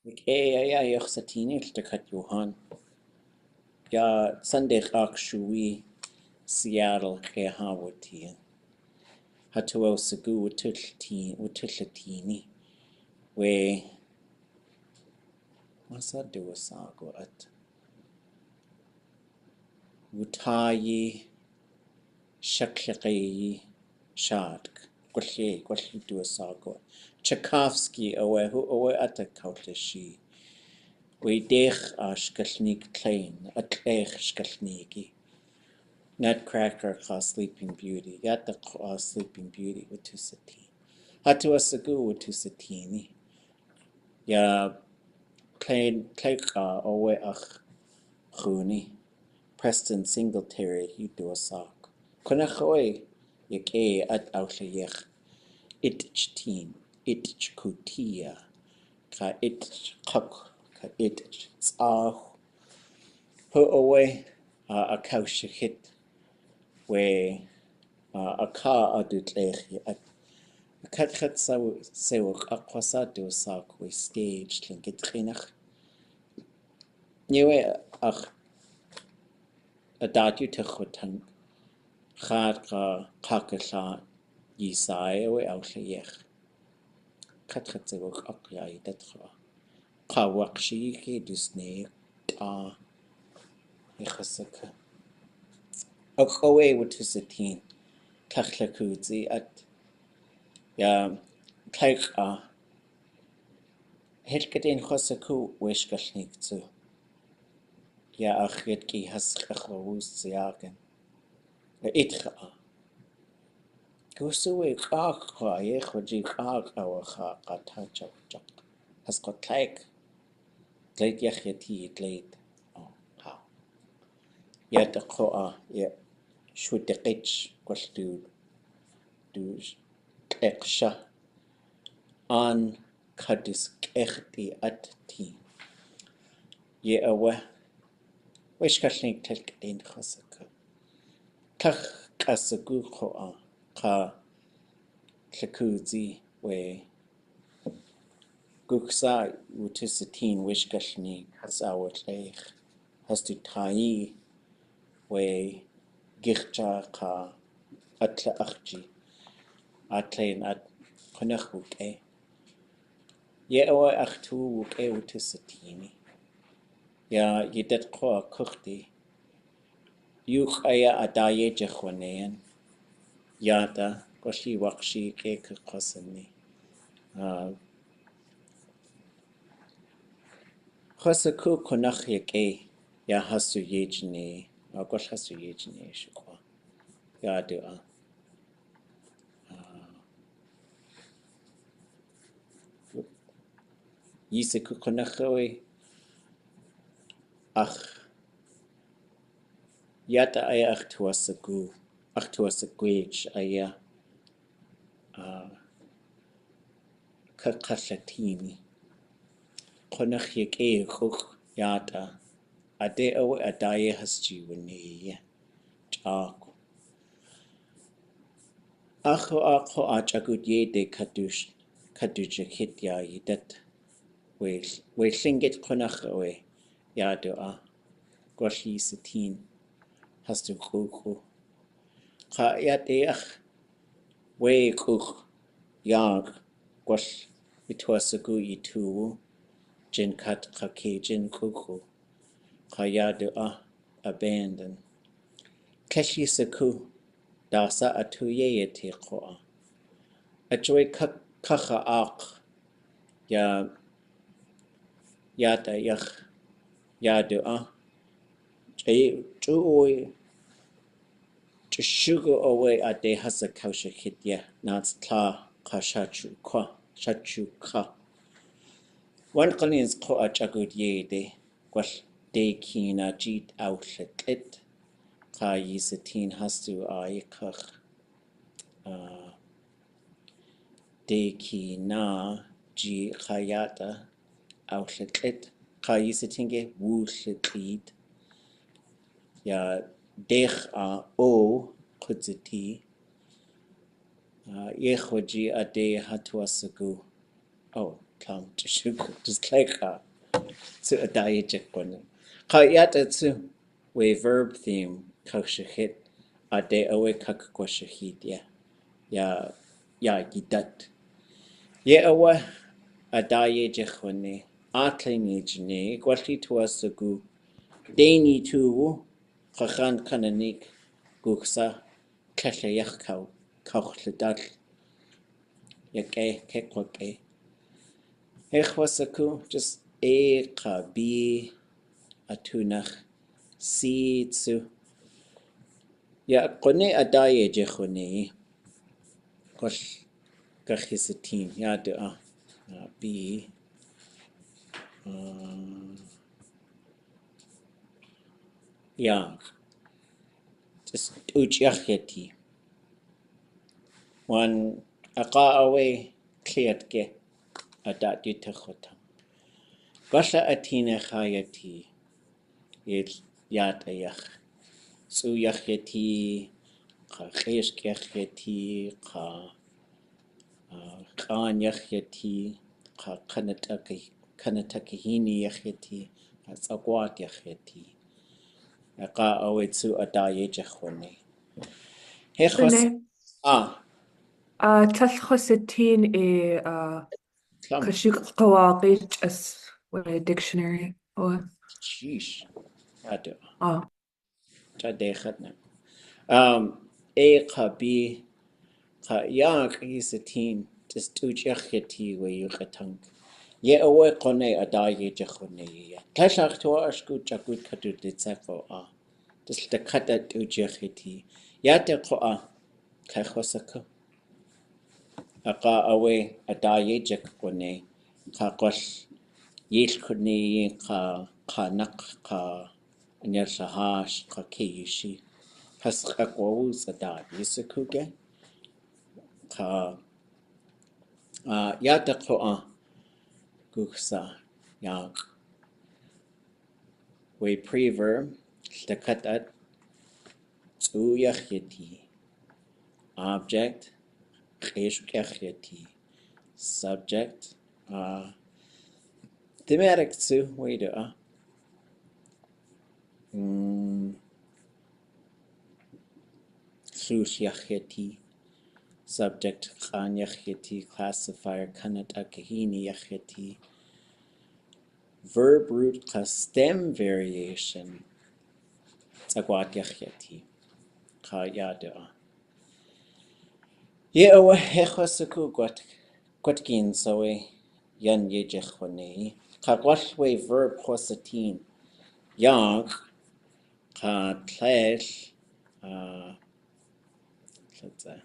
Ik ja jag satini kat Johan. Ja Sunday shui Seattle Hawati. Hatu sagu utultini we masa do sago at Wutaayi Shaklig Qulli do sago. Tchaikovsky owe at a kautlishi. We dech shkalnik klein, a tléixʼ shkalnigi. Nutcracker Sleeping Beauty. Got the Sleeping Beauty with Tusatini. Hatu asagu with Tusatini. Ya klein owe ach chuni. Preston Singletary he do a sock. Konachoy yake at outlayech. Itch teen. Itch kutia. Ka itch kok. Ka itch tsah. Ho away a kaushikit. We a car ʼatudli at kat sewok akwasa do sak we stage Lingít rinach. Niwe ach a daat ʼatánk gaat kakela yahaayí we outlayech. Kat sewok akyai dat kawakshi ke dusne ta ichasaka. Away with Tusatin. Tachlakudzi at ya tléixʼ Hilgadin Hosaku wishkalnik zu. Ya achitki haskachawus ziagen. Itcha. Gusuwe kakwa yekhwaji kakawacha katachak. Haskot tléixʼ. Gleit yachyati gleit. How. Yet a koa ya shwidikich gwell du tléixʼ an kadus echti at ti. Ye awe wishkalnik telkadin khosaka. Kach kasagu koa ka tlakudzi we guksa utusatin wishkalnik has our tléixʼ has to tayi we gichja ka atla achji atlein at konachuk Ye awa achtu wuk utusatini. Ya yidet koa kuchti. Yuk aya adaye jechwanean. Yada goshi wakshi ke kosani. Hosaku konach yake ya hasu yejne. Gosh hasu yejne shukwa. Ya dua. Yiseku konachowe ach yata aya achtuasagwech aya kakashatini konach yake chuk yata aadé awe adaye hasji wene chaku Acho achagud yede kadujakit ya yidet we Lingít konach awe yadu goshi satin has to kuku. Ka yadeach we kuk yag gosh itwasagu itu jin kat kake jin kuku. Ka yadu abandon. Keshi saku dasa atuye yete koa. Ajwe kacha ak ya yada yach yadu Juoy Sugar away at de has a kausha hit ya nats tla kashachu ka. One colins ko a chagud ye de quash de kina jeet outlet it ka yisatin has to kach de kina ji khayata outlet it ka yisatinge wooch ya dech o kudziti yechwaji ade hatuasagu Tom just tléixʼ to aadé jechone. Ka yat to we verb theme kaushahit aadé awe kakkwashahit ya daat. Ye awe aadé jechone ʼatángi jne gwalli tuasagu déni tu kachan kananik guksa kashayach kauchdal kekwake. Wasaku just ka bi atunach si tsu. Ya kone aadé jechone kwash kachisatin ya bi ya just uchiacheti. Wan awe kliatke adat yutachota. Basha atina chayati yet yatayach. Su yacheti ka cheshkecheti ka kan yacheti ka kanatakihini yacheti ka S'eek yacheti. Awe tsu aadé jechone. Rene. تلخصتين كشيك قواقيج as dictionary هو Sheesh. Jade khatna. Ka bi ka yahaayí just uchiacheti we ʼatánk. Ye awe kone aadé jechone ya. Tléixʼ to ashku jakut ʼatudli.átk just the kata uchiacheti. Yate kachosaka. Awe aadé jechone ka kwash yilkone ka nak ka anyarsahash ka keiyi. Has akwawus daat yisukuge ka yate guksa yak we preverb takatat tsuyacheti object cheshkecheti subject thematic tsu wait Yacheti subject khan yacheti classifier kanat akahini yacheti verb root ka stem variation tsagwat yacheti ka yada ye awe hechosaku gwatkin sawe yan yejechone ka gwashwe verb chosatin yang ka tléixʼ let's say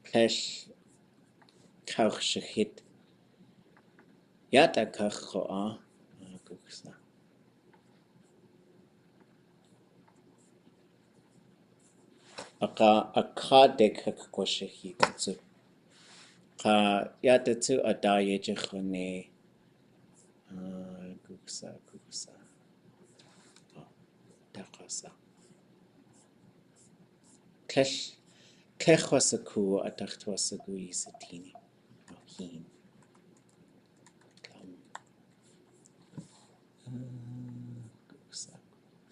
tléixʼ kaushahit yata kachoa guksa aadé kakkwashahit tsu ka yata tsu aadé jechone guksa takasa tléix'wasaku atachwasaku yisatini hin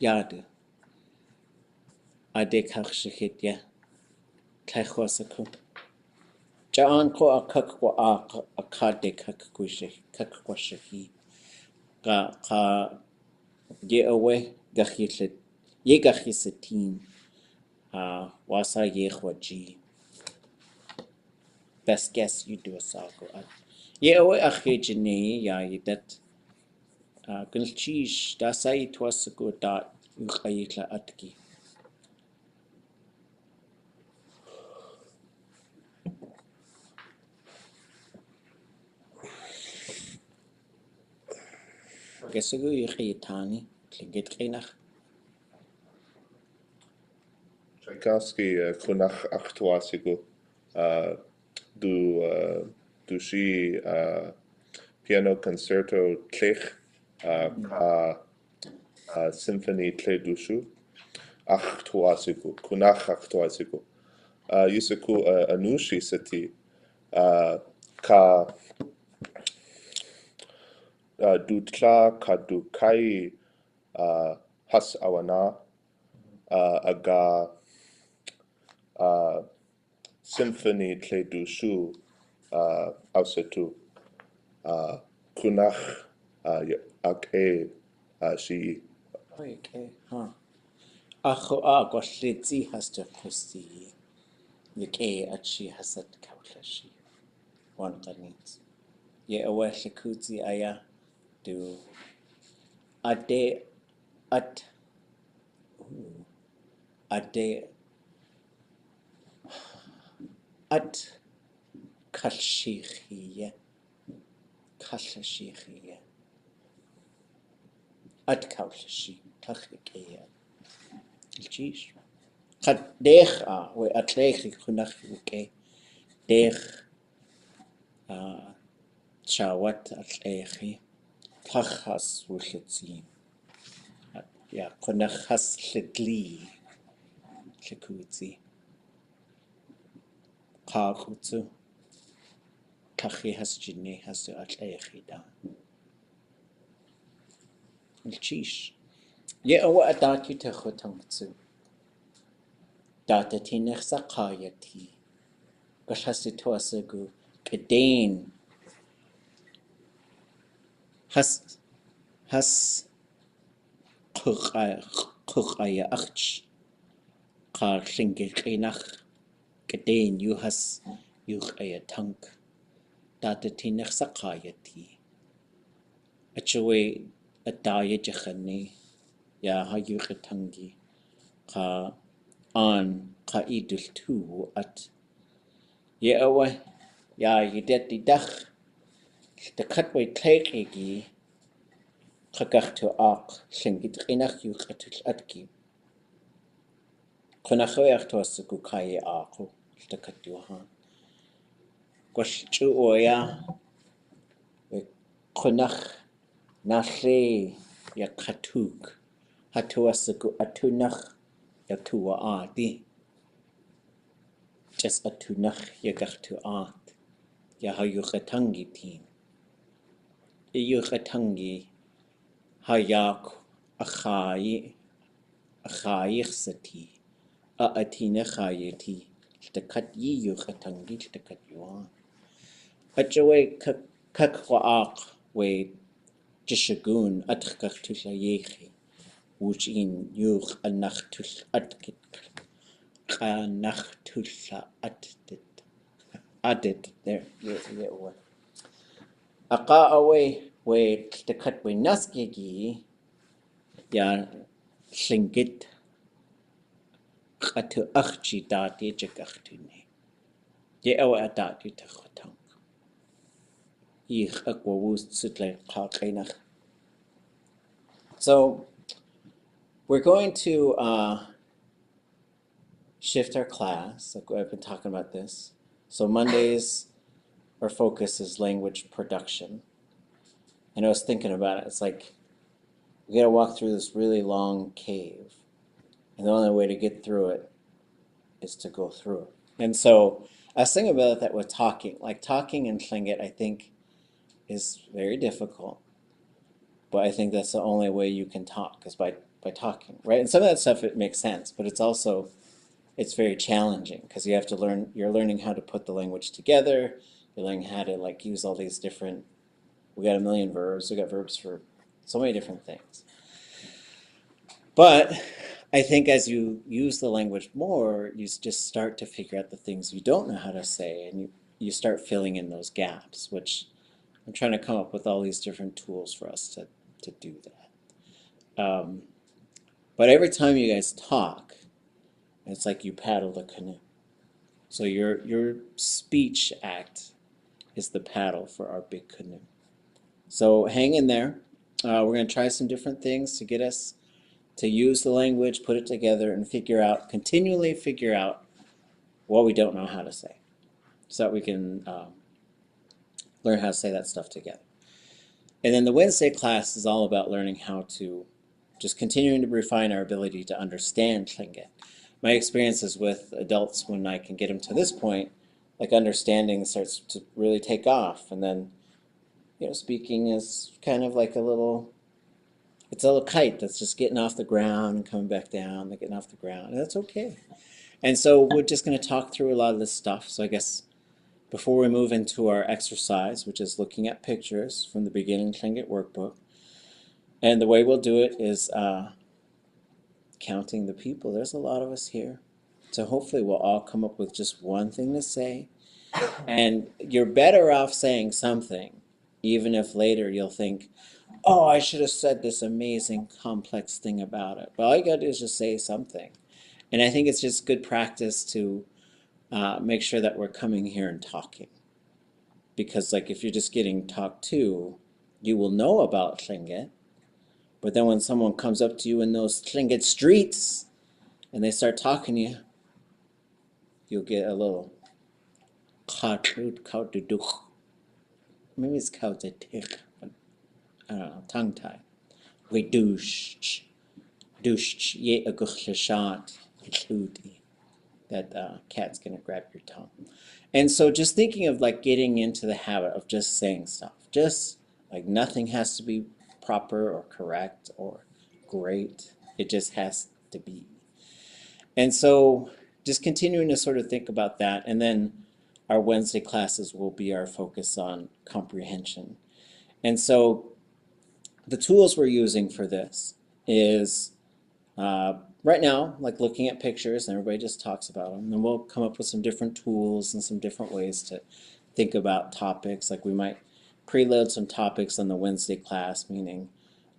yada aadé kaushahit ya tléix'wasaku Jaan ko akakwa akade kakwashahi ka ye awe gachitlet ye gachisatin wasa ye khwaji best guess you do a sako ye awe akhejene ya yidat gulchish da sai twasago daat ukhayla atki Gesugu ykhitani Lingít khinach Tchaikovsky kunach actuasigu du shi piano concerto tléixʼ ka symphony tléixʼ ʼatánk kunach ʼatánk yusaku anushi sati ka dultóow ka woochayi has awana aga symphony tléixʼ ausatu kunach aadé shi. Okay, huh. Gwalletzi has to pusti. Yake achi hasat kaulashi. One qanit. Ye awa shakutzi aya do aadé kalshikhia. Kalshikhia. Kaulashi. Tachikea. Ilchish. Qad deeg we tléixʼ kunach uke. Deeg Shaawát tléixʼ. Tachas wulletzi. Ja, kunach has llydli. Llakutzi. Qaqutsu. Tachi has jinne has to tléixʼ da. Ilchish. Ye awa daat you techotangtsu. Daatatinech sakayati. Gashasituasagu kedain. Has qukaya achch. Qar Lingít kedain you has ʼatánk. Daatatinech sakayati. Achawe adaya jachani. Yahaayí ʼatángi. Qa dultóow at ye awa yahaayí dach the cutway tléixʼ qagachtu'aaq Lingít ʼatudli.átk qunachawayachtuasagu kaye aaqu lltakatuha gwalchu'oya qunach nalle yaqatuk hatuasagu atunach yatua aadé just atunach yagachtu'aat yahaayí ʼatángi tin éiyi ʼatángi hayak yahaayí sati atina yahaayí lltakat éiyi ʼatángi lltakat yuan achawe kakwaaq we jishagun atqachtulayéixi wooch in yuch anachtul'átk aadé there yeah aqa away we lltakat we naskigi ya Lingít qatu'achchi daat yachakachtune ye awa daat yutachotang ich akwawus tsutlay qaqinach. So we're going to shift our class. Like I've been talking about this. So Mondays, our focus is language production. And I was thinking about it. It's like we gotta walk through this really long cave, and the only way to get through it is to go through it. And so I was thinking about that with talking. Like talking in Lingít, I think, is very difficult. But I think that's the only way you can talk, is by talking, right? And some of that stuff, it makes sense, but it's very challenging because you have to learn, you're learning how to put the language together, you're learning how to like use all these different, we got a million verbs, we got verbs for so many different things. But I think as you use the language more, you just start to figure out the things you don't know how to say, and you start filling in those gaps, which I'm trying to come up with all these different tools for us to do that. But every time you guys talk, it's like you paddle the canoe. So your speech act is the paddle for our big canoe. So hang in there. We're going to try some different things to get us to use the language, put it together, and continually figure out what we don't know how to say, so that we can learn how to say that stuff together. And then the Wednesday class is all about learning how to just continuing to refine our ability to understand Lingít. My experiences with adults, when I can get them to this point, like understanding starts to really take off. And then, speaking is kind of like it's a little kite that's just getting off the ground and coming back down, and getting off the ground, and that's okay. And so we're just going to talk through a lot of this stuff. So I guess before we move into our exercise, which is looking at pictures from the beginning Lingít workbook, and the way we'll do it is counting the people. There's a lot of us here. So hopefully we'll all come up with just one thing to say. And you're better off saying something, even if later you'll think, oh, I should have said this amazing complex thing about it. But all you got to do is just say something. And I think it's just good practice to make sure that we're coming here and talking. Because like if you're just getting talked to, you will know about Lingít. But then when someone comes up to you in those Lingít streets and they start talking to you, you'll get a little maybe it's ʼatánk, but I don't know, tongue tie. That cat's gonna grab your tongue. And so just thinking of like getting into the habit of just saying stuff. Just like nothing has to be proper or correct or great. It just has to be. And so just continuing to sort of think about that. And then our Wednesday classes will be our focus on comprehension. And so the tools we're using for this is right now, like looking at pictures, and everybody just talks about them. And then we'll come up with some different tools and some different ways to think about topics. Like we might preload some topics on the Wednesday class, meaning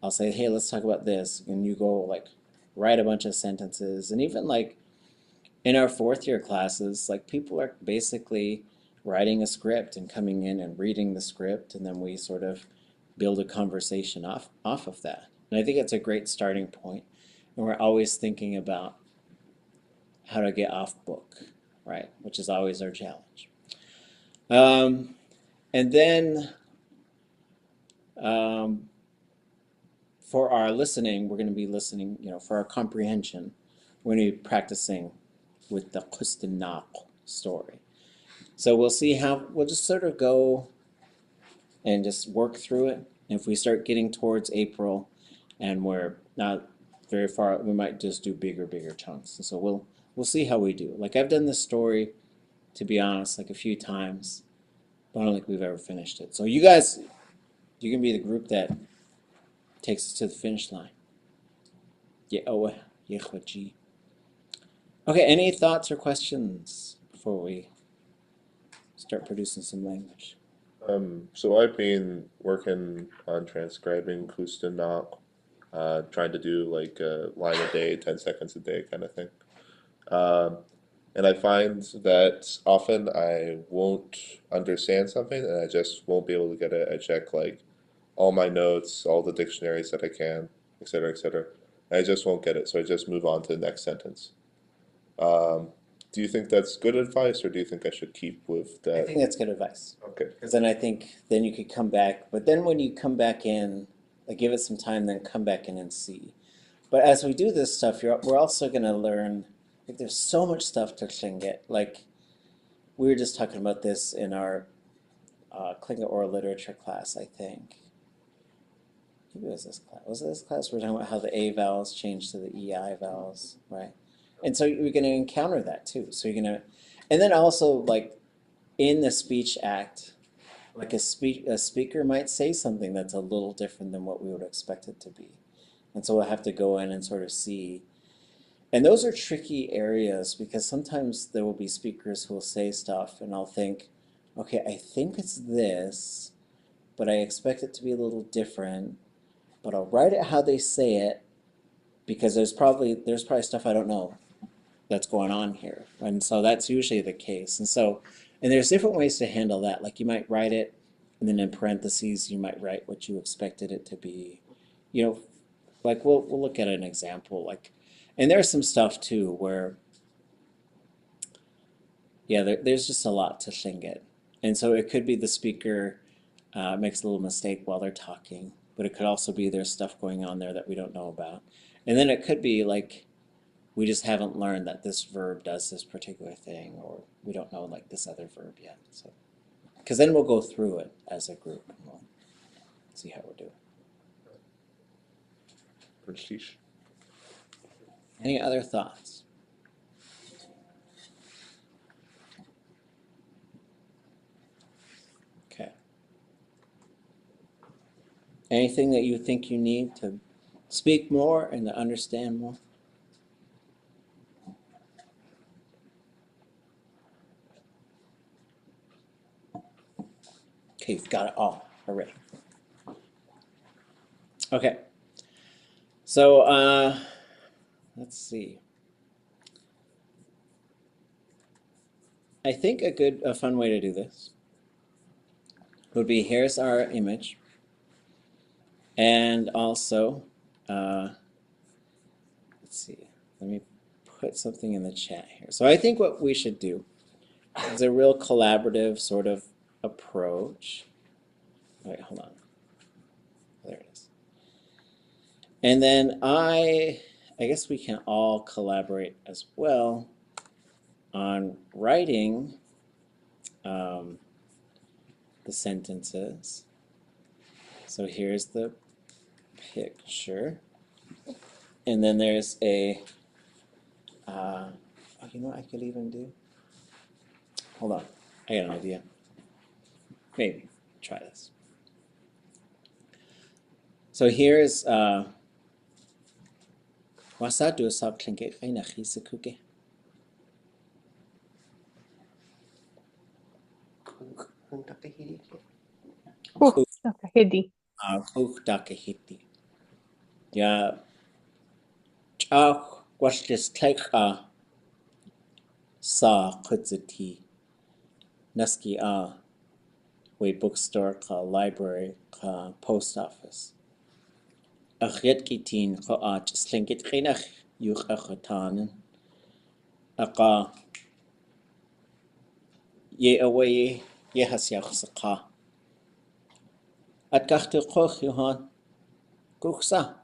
I'll say, hey, let's talk about this. And you go like write a bunch of sentences. And even like in our fourth year classes, like people are basically writing a script and coming in and reading the script. And then we sort of build a conversation off of that. And I think it's a great starting point. And we're always thinking about how to get off book, right? Which is always our challenge. And then for our listening, we're going to be listening, for our comprehension, we're going to be practicing with the ʼatudli.átk story. So we'll see we'll just sort of go and just work through it. And if we start getting towards April and we're not very far, we might just do bigger chunks. And so we'll see how we do. Like I've done this story, to be honest, like a few times, but I don't think we've ever finished it. So you guys, you can be the group that takes us to the finish line. Okay, any thoughts or questions before we start producing some language? So I've been working on transcribing ʼatudli.átk, trying to do like a line a day, 10 seconds a day kind of thing. And I find that often I won't understand something and I just won't be able to get it. I check like all my notes, all the dictionaries that I can, etc., etc. And I just won't get it, so I just move on to the next sentence. Do you think that's good advice, or do you think I should keep with that? I think that's good advice. Okay. Because then I think then you could come back, but then when you come back in, like give it some time, then come back in and see. But as we do this stuff, we're also going to learn, like there's so much stuff to Lingít. Like we were just talking about this in our Lingít oral literature class, I think. Maybe it was this class. Was it this class? We were talking about how the A vowels change to the EI vowels, right? And so you're going to encounter that too. So you're going to, and then also like in the speech act, like a speaker might say something that's a little different than what we would expect it to be. And so we'll have to go in and sort of see. And those are tricky areas because sometimes there will be speakers who will say stuff and I'll think, okay, I think it's this, but I expect it to be a little different, but I'll write it how they say it because there's probably stuff I don't know that's going on here. And so that's usually the case. And there's different ways to handle that. Like you might write it and then in parentheses you might write what you expected it to be. Like we'll look at an example. Like, and there's some stuff too where, there's just a lot to Lingít. And so it could be the speaker makes a little mistake while they're talking, but it could also be there's stuff going on there that we don't know about. And then it could be like we just haven't learned that this verb does this particular thing, or we don't know like this other verb yet. So, because then we'll go through it as a group and we'll see how we're doing. Prestige. Any other thoughts? Okay. Anything that you think you need to speak more and to understand more? Okay, you've got it all. Hooray. Okay. So, let's see. I think a fun way to do this would be, here's our image. And also, let's see, let me put something in the chat here. So I think what we should do is a real collaborative sort of approach. Wait, hold on. There it is. And then I guess we can all collaborate as well on writing the sentences. So here's the picture. And then there's a, oh, you know what I could even do? Hold on, I got an idea. Maybe, try this. So here's, wasa dultóow Lingít S'eek. Hedi. Dakahiti. Ya, chak washlis tléixʼ sa kutzati. Naski way bookstore ka library ka post office. Kitin ka Lingít yuch achatanen. Aka ye away ye hasyach saka. At kachtu koch Johan kuksa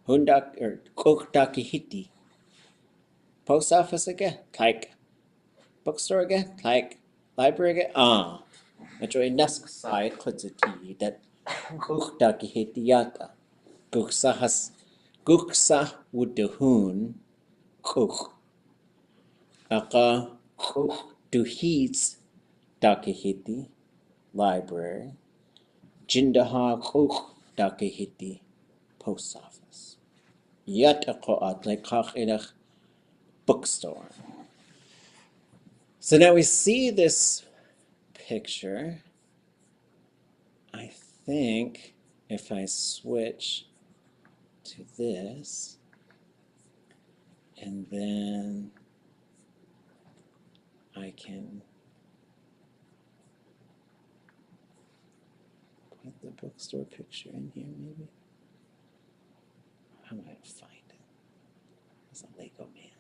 hundak dakahiti. Post office again, like bookstore again, like library again. Medyo nask side kutzati that dakahiti yata. Guksa wudahun kuk. Aka duhits dakahiti library. Jindaha kuk dakahiti post office. Yat ako at bookstore. So now we see this picture. I think if I switch to this, and then I can put the bookstore picture in here maybe. How am I going to find it? It's a Lego man.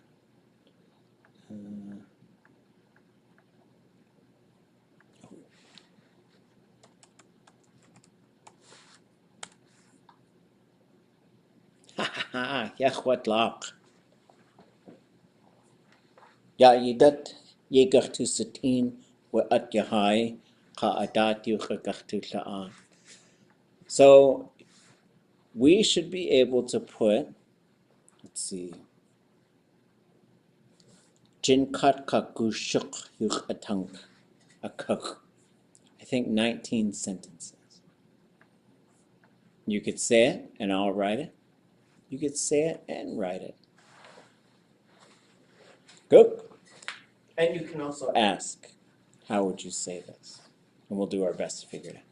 Yahaayí. Yahaayí dat yegartu satin wa at yahaayí ka daat yuchagartu la'an. So we should be able to put, let's see, jinkat ka gushuk yuch ʼatánk akuk. I think 19 sentences. You could say it and I'll write it. You could say it and write it. Good. And you can also ask, how would you say this? And we'll do our best to figure it out.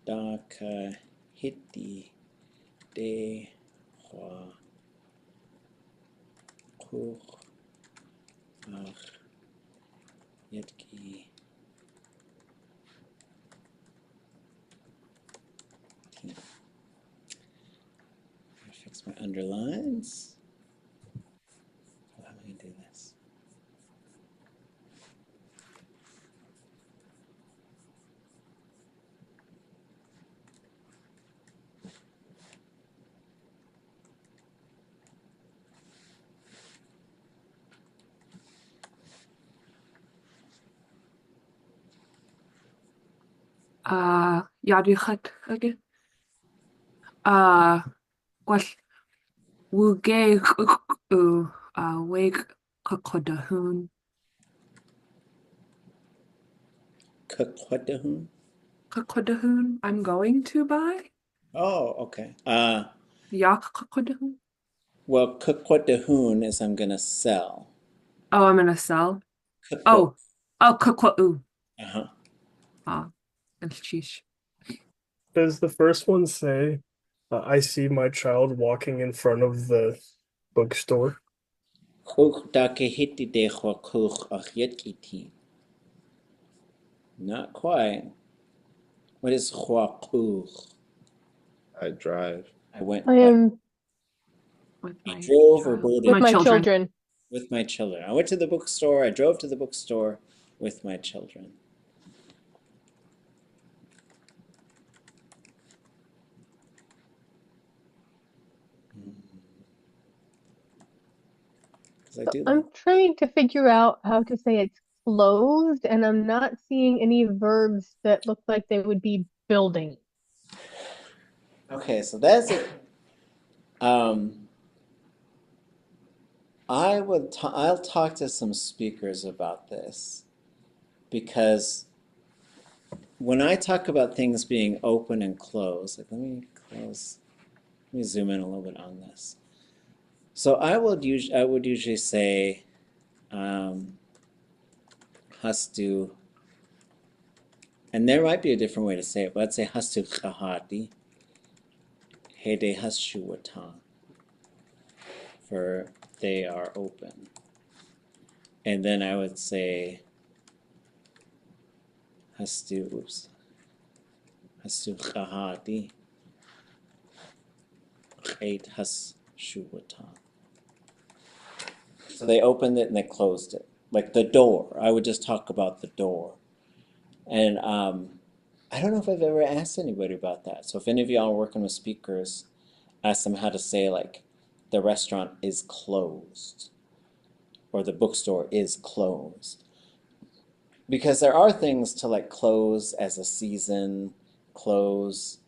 Dakahiti. hiti de hwa kuch ach yetki ti. Fix my underlines. How am I going to do this? Yaduchat again. Well, Wuge Wake Kakodahun. Kakodahun? Kakodahun, I'm going to buy. Oh, okay. Yak Kakodahun. Well, kakodahun is I'm gonna sell. Oh, I'm gonna sell. Kakwa. Oh, Kakwa'u. Uh-huh. And sheesh. Does the first one say, I see my child walking in front of the bookstore? Kuch dake hiti de hwa kuch ach yetki ti. Not quite. What is hwa kuch? I drive. I went. I am With I my drove or child. boated. with my children. children. With my children. I went to the bookstore. I drove to the bookstore with my children. Because I do. I'm trying to figure out how to say it's closed, and I'm not seeing any verbs that look like they would be building. Okay, so that's it. I'll talk to some speakers about this, because when I talk about things being open and closed, like let me zoom in a little bit on this. So I would usually say hastu, and there might be a different way to say it, but I'd say hastu chahati, hede hashu watan, for they are open. And then I would say hastu chahati, chet hashu watan. So they opened it and they closed it. Like the door. I would just talk about the door. And I don't know if I've ever asked anybody about that. So if any of y'all are working with speakers, ask them how to say like the restaurant is closed or the bookstore is closed. Because there are things to like close as a season, close,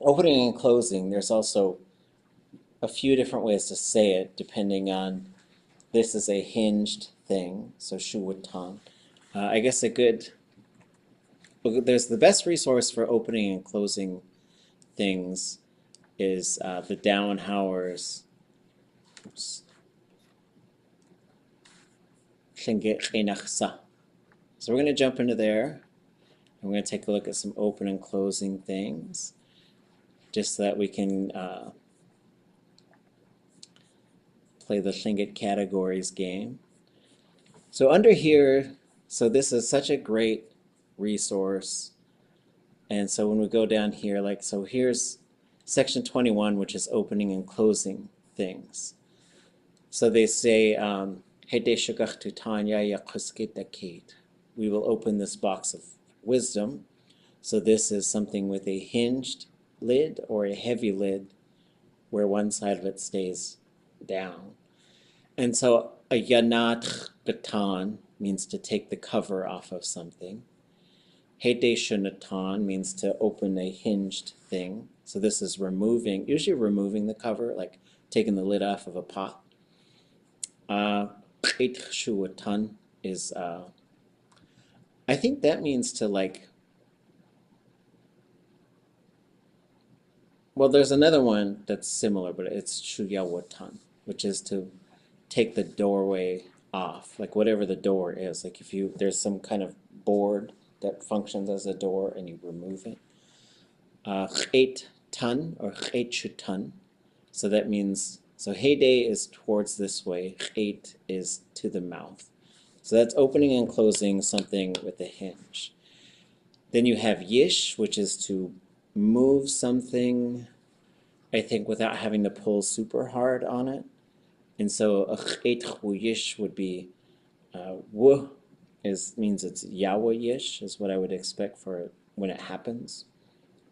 opening and closing. There's also a few different ways to say it depending on this is a hinged thing, so shuwatan. I guess there's the best resource for opening and closing things is the Dowenhower's Lingít. So we're going to jump into there, and we're going to take a look at some open and closing things, just so that we can play the Lingít categories game. So under here, so this is such a great resource. And so when we go down here, like, so here's section 21, which is opening and closing things. So they say, we will open this box of wisdom. So this is something with a hinged lid or a heavy lid where one side of it stays down. And so a yanat gatan means to take the cover off of something. Hede shunatan means to open a hinged thing. So this is usually removing the cover, like taking the lid off of a pot. Shuwatan is, I think that means to like, well, there's another one that's similar, but it's shuyawatan, which is to take the doorway off, like whatever the door is. Like if there's some kind of board that functions as a door and you remove it. ʼat ton or ʼat ton. So that means, so heyday is towards this way, ʼat is to the mouth. So that's opening and closing something with a hinge. Then you have yish, which is to move something, I think, without having to pull super hard on it. And so a ʼat yish would be means it's yahaayí is what I would expect for it when it happens.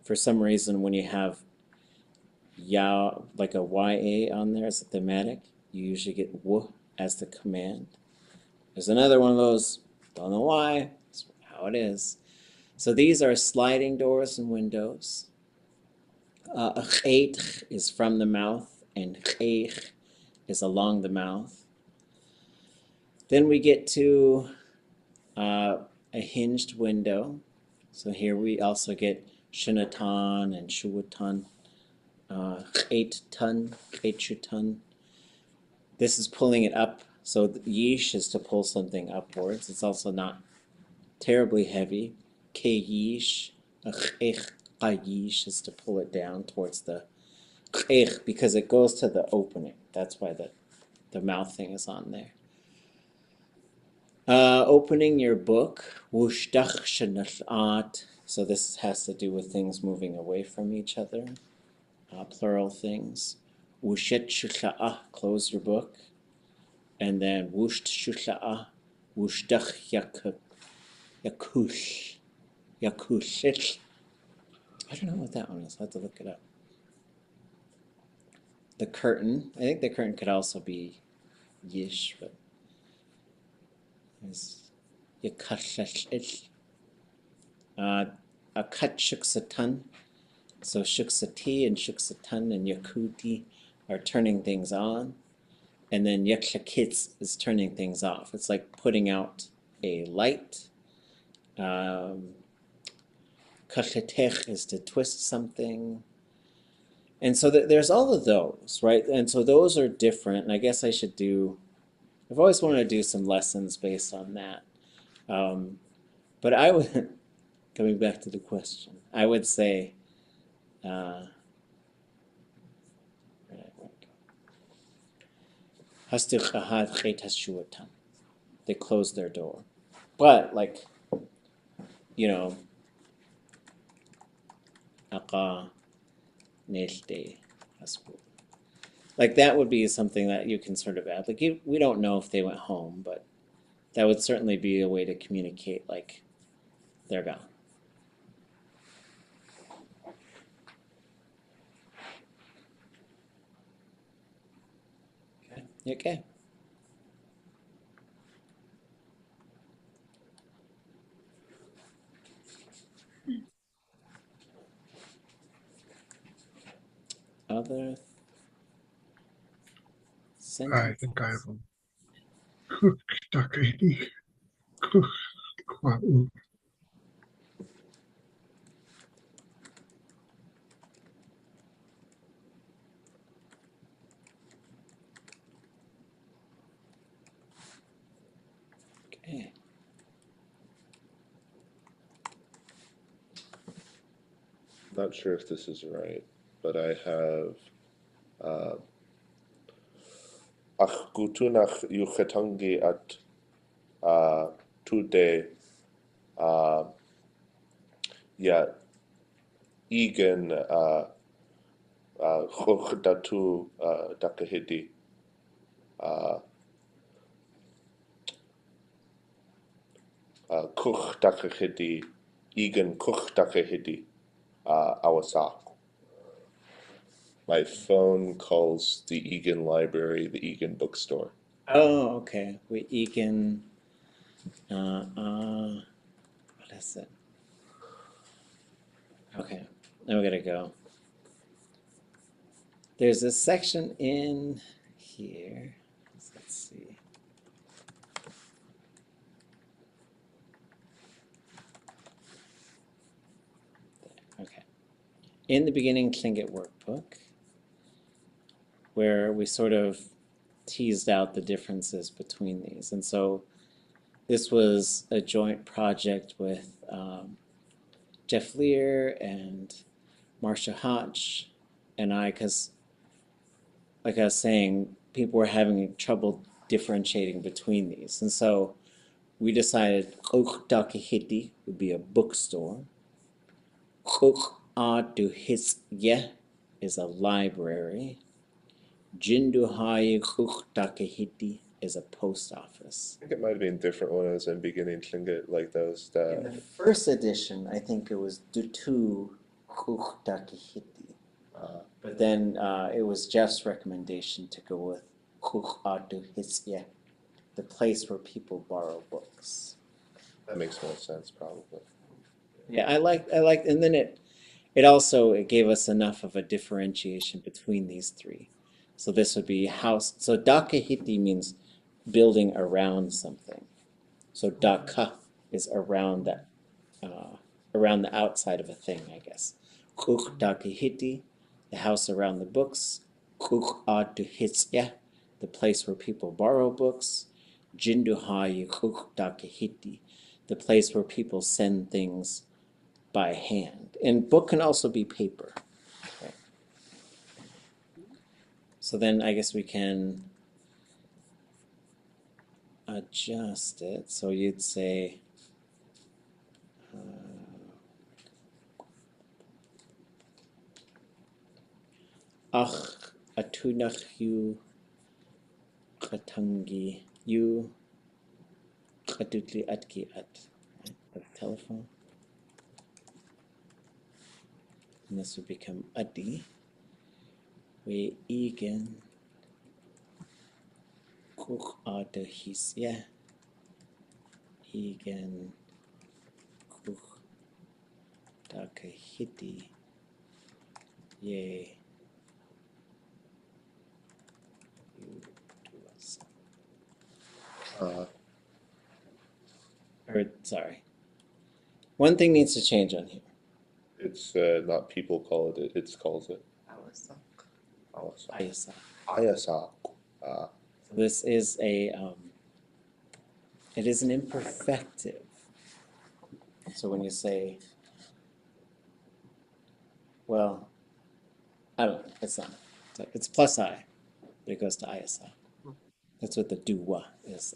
For some reason, when you have like a ya on there as a thematic, you usually get w as the command. There's another one of those, don't know why, it's how it is. So these are sliding doors and windows. Éiyi is from the mouth, and éiyi is along the mouth. Then we get to a hinged window. So here we also get shinatan and shuwatan, ʼat ton, ʼat ton. This is pulling it up. So the yish is to pull something upwards. It's also not terribly heavy. Keyish, ʼayish is to pull it down towards the because it goes to the opening. That's why the mouth thing is on there. Opening your book, wooch. So this has to do with things moving away from each other, plural things. Close your book. And then woosh yakush. I don't know what that one is. I'll have to look it up. The curtain. I think the curtain could also be yish, but there's yakush. A cut shuksatan. So shuksati and shuksatan and yakuti are turning things on. And then yaklakits is turning things off. It's like putting out a light. Kashetech is to twist something. And so there's all of those, right? And so those are different. And I guess I've always wanted to do some lessons based on that. But I would, coming back to the question, I would say, they close their door. But like, you know, like that would be something that you can sort of add. Like we don't know if they went home, but that would certainly be a way to communicate like they're gone. Okay. Okay. Other sentences? I think I have them. ʻatángi. Okay. Not sure if this is right, but I have ach gutunach ʼatángi at ʼatudli ya igen dultóow dakahidi kuch dakahidi igen kuch dakahidi awasak. My phone calls the Egan Library the Egan Bookstore. Oh, okay. We Egan. What is it? Okay, now we gotta go. There's a section in here. Let's see. Okay. In the beginning Lingít workbook, where we sort of teased out the differences between these. And so this was a joint project with Jeff Lear and Marcia Hodge and I, because like I was saying, people were having trouble differentiating between these. And so we decided ʻatángi would be a bookstore. ʻatudli.átk is a library. yahaayí is a post office. I think it might have been different when I was in beginning Lingít, like those In the first edition, I think it was dultóow. But then it was Jeff's recommendation to go with ʻatudli, the place where people borrow books. that makes more sense probably. Yeah, I like, and then it also gave us enough of a differentiation between these three. So this would be house. So dakahiti means building around something. So daka is around that, around the outside of a thing, I guess. Dakahiti, the house around the books. ʻatudli, the place where people borrow books. Jinduhayi dakahiti, the place where people send things by hand. And book can also be paper. Okay. So then I guess we can adjust it. So you'd say atunach yu ʼatángi yu ʼatudli.átk the telephone. And this would become adi. We igen kuk ʻatahis igen kuk dakahiti ye you to us. Or sorry, one thing needs to change on here. It's not people call it, it's calls it. Ayasa. Ayasa. This is a it is an imperfective. So when you say, well, I don't know, it's not. It's plus I, but it goes to ayasa. That's what the duwa is.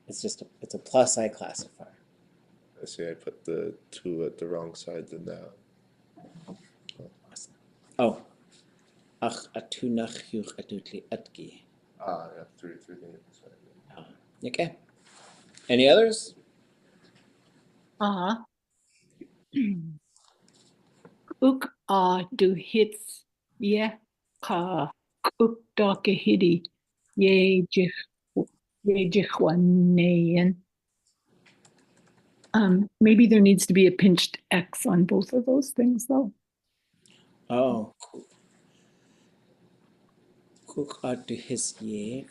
It's a plus I classifier. I see I put the 2 at the wrong side than now. Oh, atunach yu ʻatudli.átk. Yeah, 3 things. Okay. Any others? Uk do hits ye ka uk dakahidi ye jichwaneyan. Maybe there needs to be a pinched X on both of those things though. Oh. Kuk ʻatahis ye.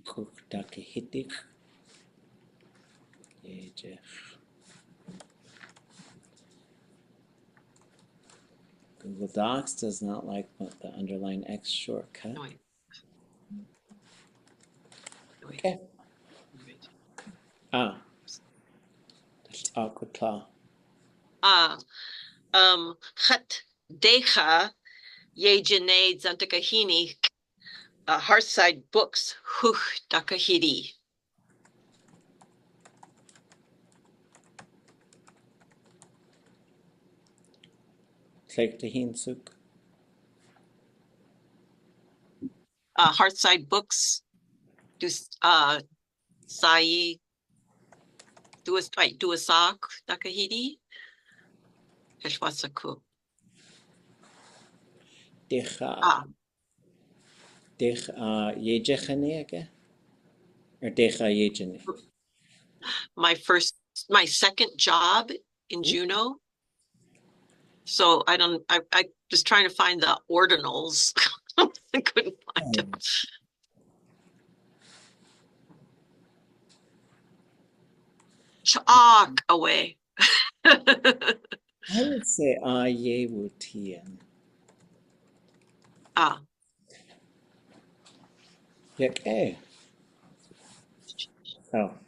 Kuk dakahitik. Ye jich. Google Docs does not like the underline X shortcut. No, wait. Wait. Okay. Akutla. Chat decha ye jene zantakahini Hearthside Books huch dakahidi. Tléixʼ tahinsuk. Hearthside Books do sai do a sak dakahidi. Heshwasaku. Decha. Decha yejechane, or decha yejane. My second job in Juneau. So I was trying to find the ordinals. I couldn't find them. Chalk away. I would say ye wutian. Okay. Oh.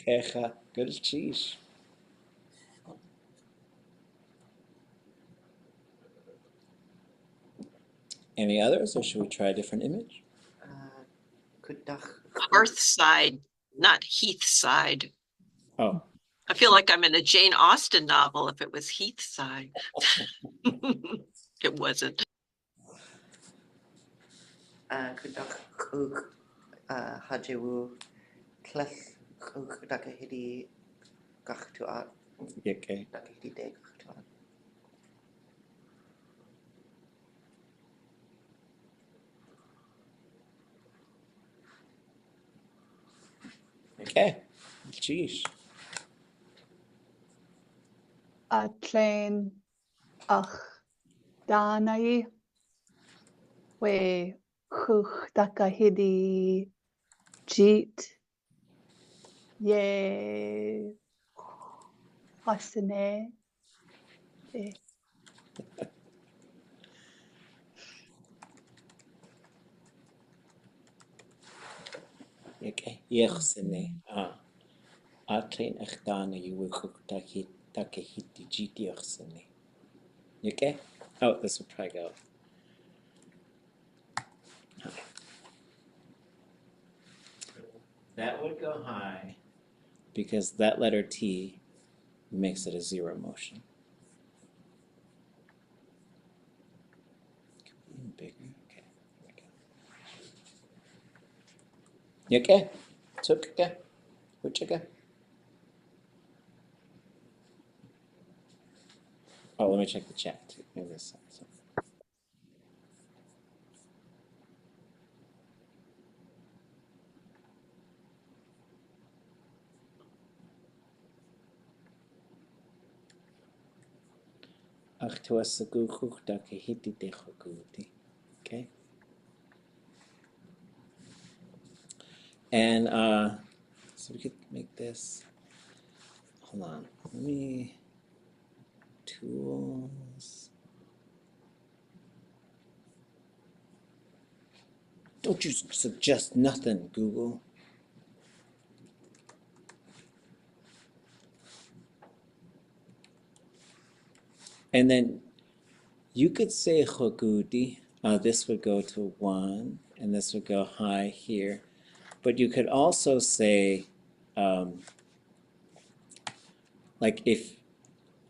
Kecha. Good as cheese. Any others, or should we try a different image? Hearth side, not heath side. Oh, I feel like I'm in a Jane Austen novel if it was heath side. It wasn't. okay. Okay. Jeez. Tléin ach dánaí we chuch hidi jeet ye hasane Okay. Yechsene. Atrin echtana yuwukuk takehiti jitiachsene. Okay? Oh, this would probably go high. That would go high because that letter T makes it a zero motion. Bigger. Okay. Here we go. Okay. Took again. Which again? Oh, let me check the chat too. Maybe this. Okay. And so we could make this. Hold on. Let me. Tools. Don't you suggest nothing, Google. And then you could say chogudi. This would go to 1, and this would go high here. But you could also say, like if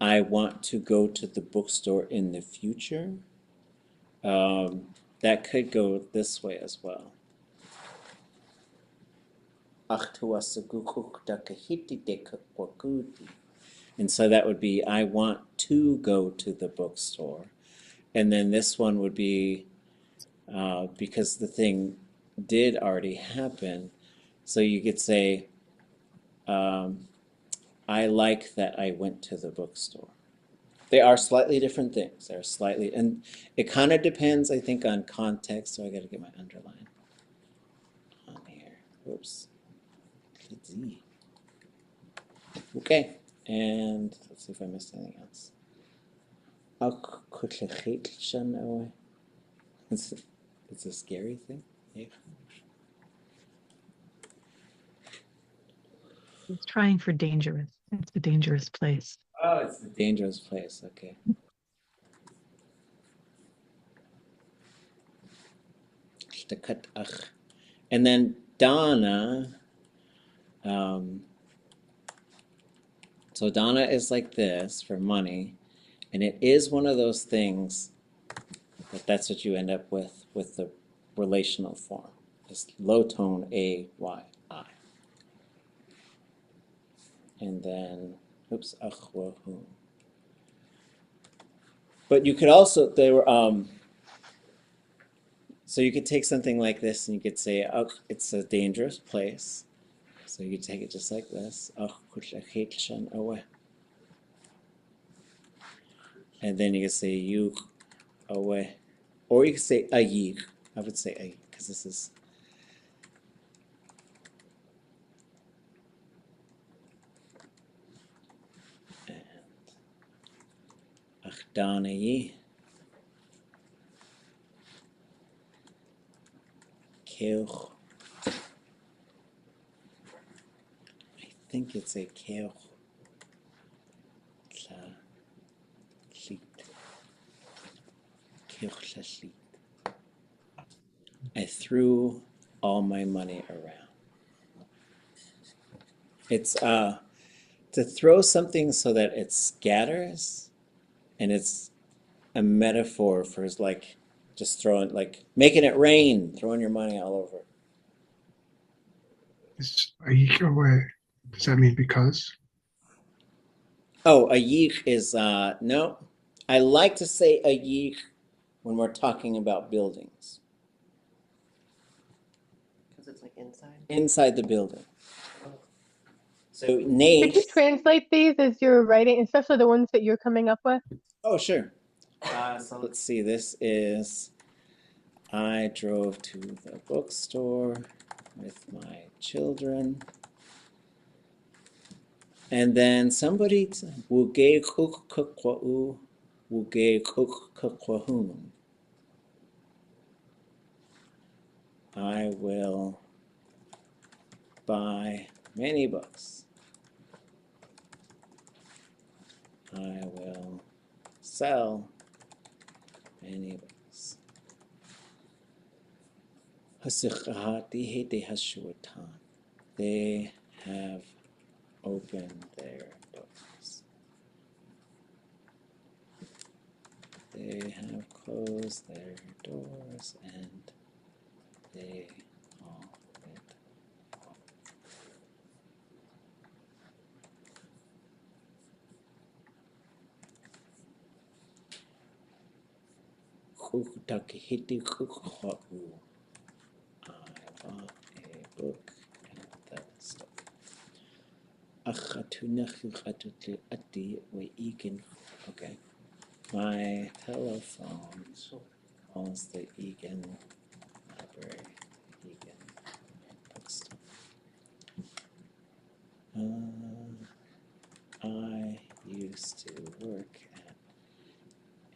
I want to go to the bookstore in the future, that could go this way as well. And so that would be, I want to go to the bookstore. And then this one would be, because the thing did already happen, so you could say, I like that I went to the bookstore. They are slightly different things. They're slightly, and it kind of depends, I think, on context. So I got to get my underline on here. Oops. Okay, and let's see if I missed anything else. It's a scary thing. Yeah. It's trying for dangerous. It's a dangerous place. Oh, it's a dangerous place. Okay. And then Donna. So Donna is like this for money, and it is one of those things that's what you end up with the relational form. This low tone AYI. And then, oops, achwahu. But you could also, so you could take something like this and you could say, oh, it's a dangerous place. So you could take it just like this. And then you could say you away. Or you could say éiyi. I would say éiyi because this is. And ʼatángi. Keoch. I think it's a keo. I threw all my money around. It's to throw something so that it scatters, and it's a metaphor for like just throwing, like making it rain, throwing your money all over. Is ʼatánk, does that mean because? Oh, éiyi is no. I like to say éiyi when we're talking about buildings. Because it's like inside. Inside the building. So Could you nate. translate these as you're writing, especially the ones that you're coming up with? Oh, sure. So let's see. This is, I drove to the bookstore with my children. And then somebody, wuge kuk kukwa'u, wuge kuk kukwa'hun. I will buy many books. I will sell many books. They have opened their doors. They have closed their doors and they all went home. I bought a book at the store. Okay. My telephone calls the Egan Library, Egan bookstore. I used to work at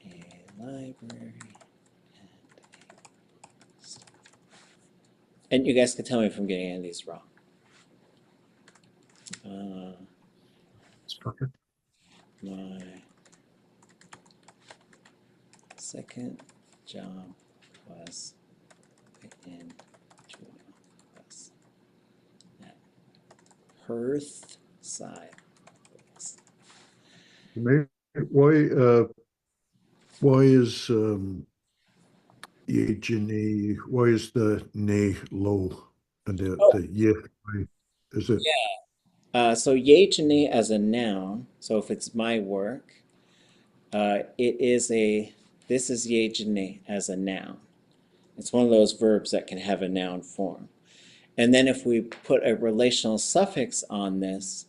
a library and a bookstore. And you guys can tell me if I'm getting any of these wrong. It's perfect. My second job was in Juneau, was at Hearthside. Why is why is the nay low and the ye high? Is it? So yahaayí as a noun, so if it's my work, it is this is yahaayí as a noun. It's one of those verbs that can have a noun form. And then if we put a relational suffix on this,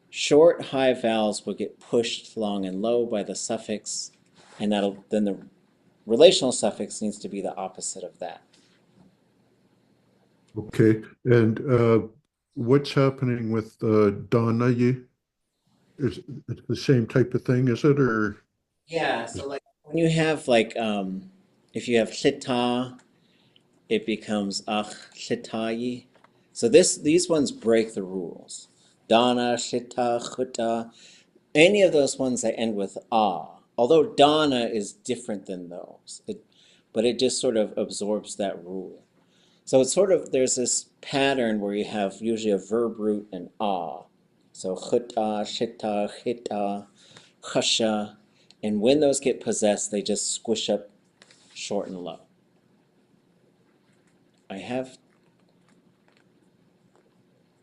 short high vowels will get pushed long and low by the suffix, and then the relational suffix needs to be the opposite of that. Okay. And what's happening with daat? Is it the same type of thing, is it, or? Yeah, so like when you have like if you have llita, it becomes yahaayí. So these ones break the rules. Dana, llita, chuta, any of those ones that end with although dana is different than those, but it just sort of absorbs that rule. So it's sort of, there's this pattern where you have usually a verb root and So chuta, shita, hita, chasha, and when those get possessed, they just squish up short and low.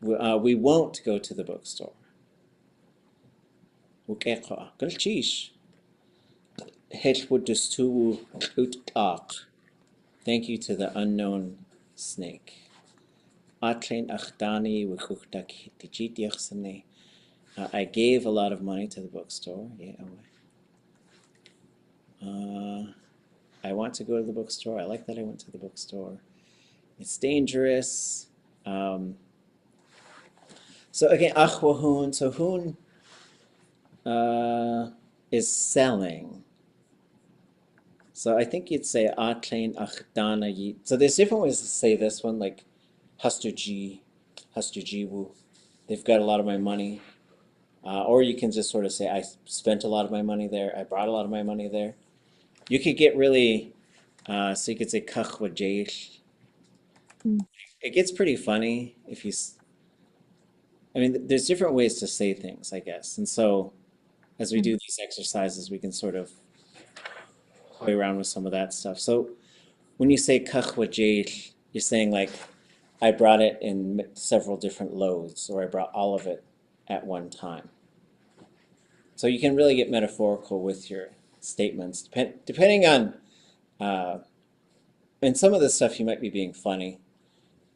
We won't go to the bookstore. Thank you to the unknown snake. I gave a lot of money to the bookstore. I want to go to the bookstore. I like that I went to the bookstore. It's dangerous. So again, achwahun. So hun is selling. So I think you'd say ʼatánk ʼatángi. So there's different ways to say this one, like hastujiwu. they've got a lot of my money. Or you can just sort of say, I spent a lot of my money there. I brought a lot of my money there. You could get really, so you could say, kach wooch. It gets pretty funny if you, I mean, there's different ways to say things, I guess. And so as we do these exercises, we can sort of play around with some of that stuff. So when you say kach wooch, you're saying like, I brought it in several different loads, or I brought all of it at one time. So you can really get metaphorical with your statements, depending on, and some of this stuff you might be being funny,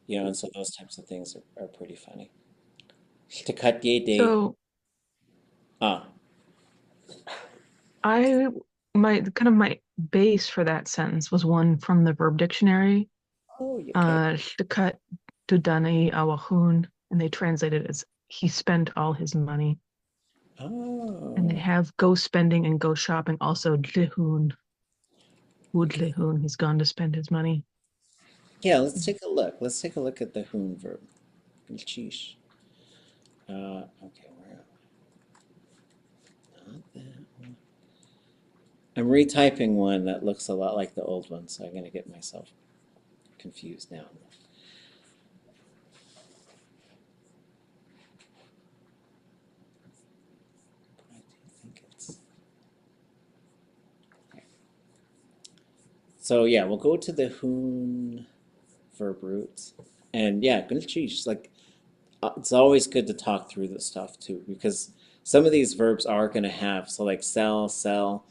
you know, and so those types of things are pretty funny. So my base for that sentence was one from the verb dictionary. Okay. Lltykut dudani awahun, and they translate it as he spent all his money. And they have go spending and go shopping also dlihun. Woodlihun, he's gone to spend his money. Yeah, let's take a look. Let's take a look at the hoon verb. Sheesh. Okay, where are we? Not that one. I'm retyping one that looks a lot like the old one, so I'm going to get myself confused now. I do think it's... Okay. So yeah, we'll go to the hoon verb roots. And yeah, like it's always good to talk through this stuff too, because some of these verbs are going to have, so like sell, sell,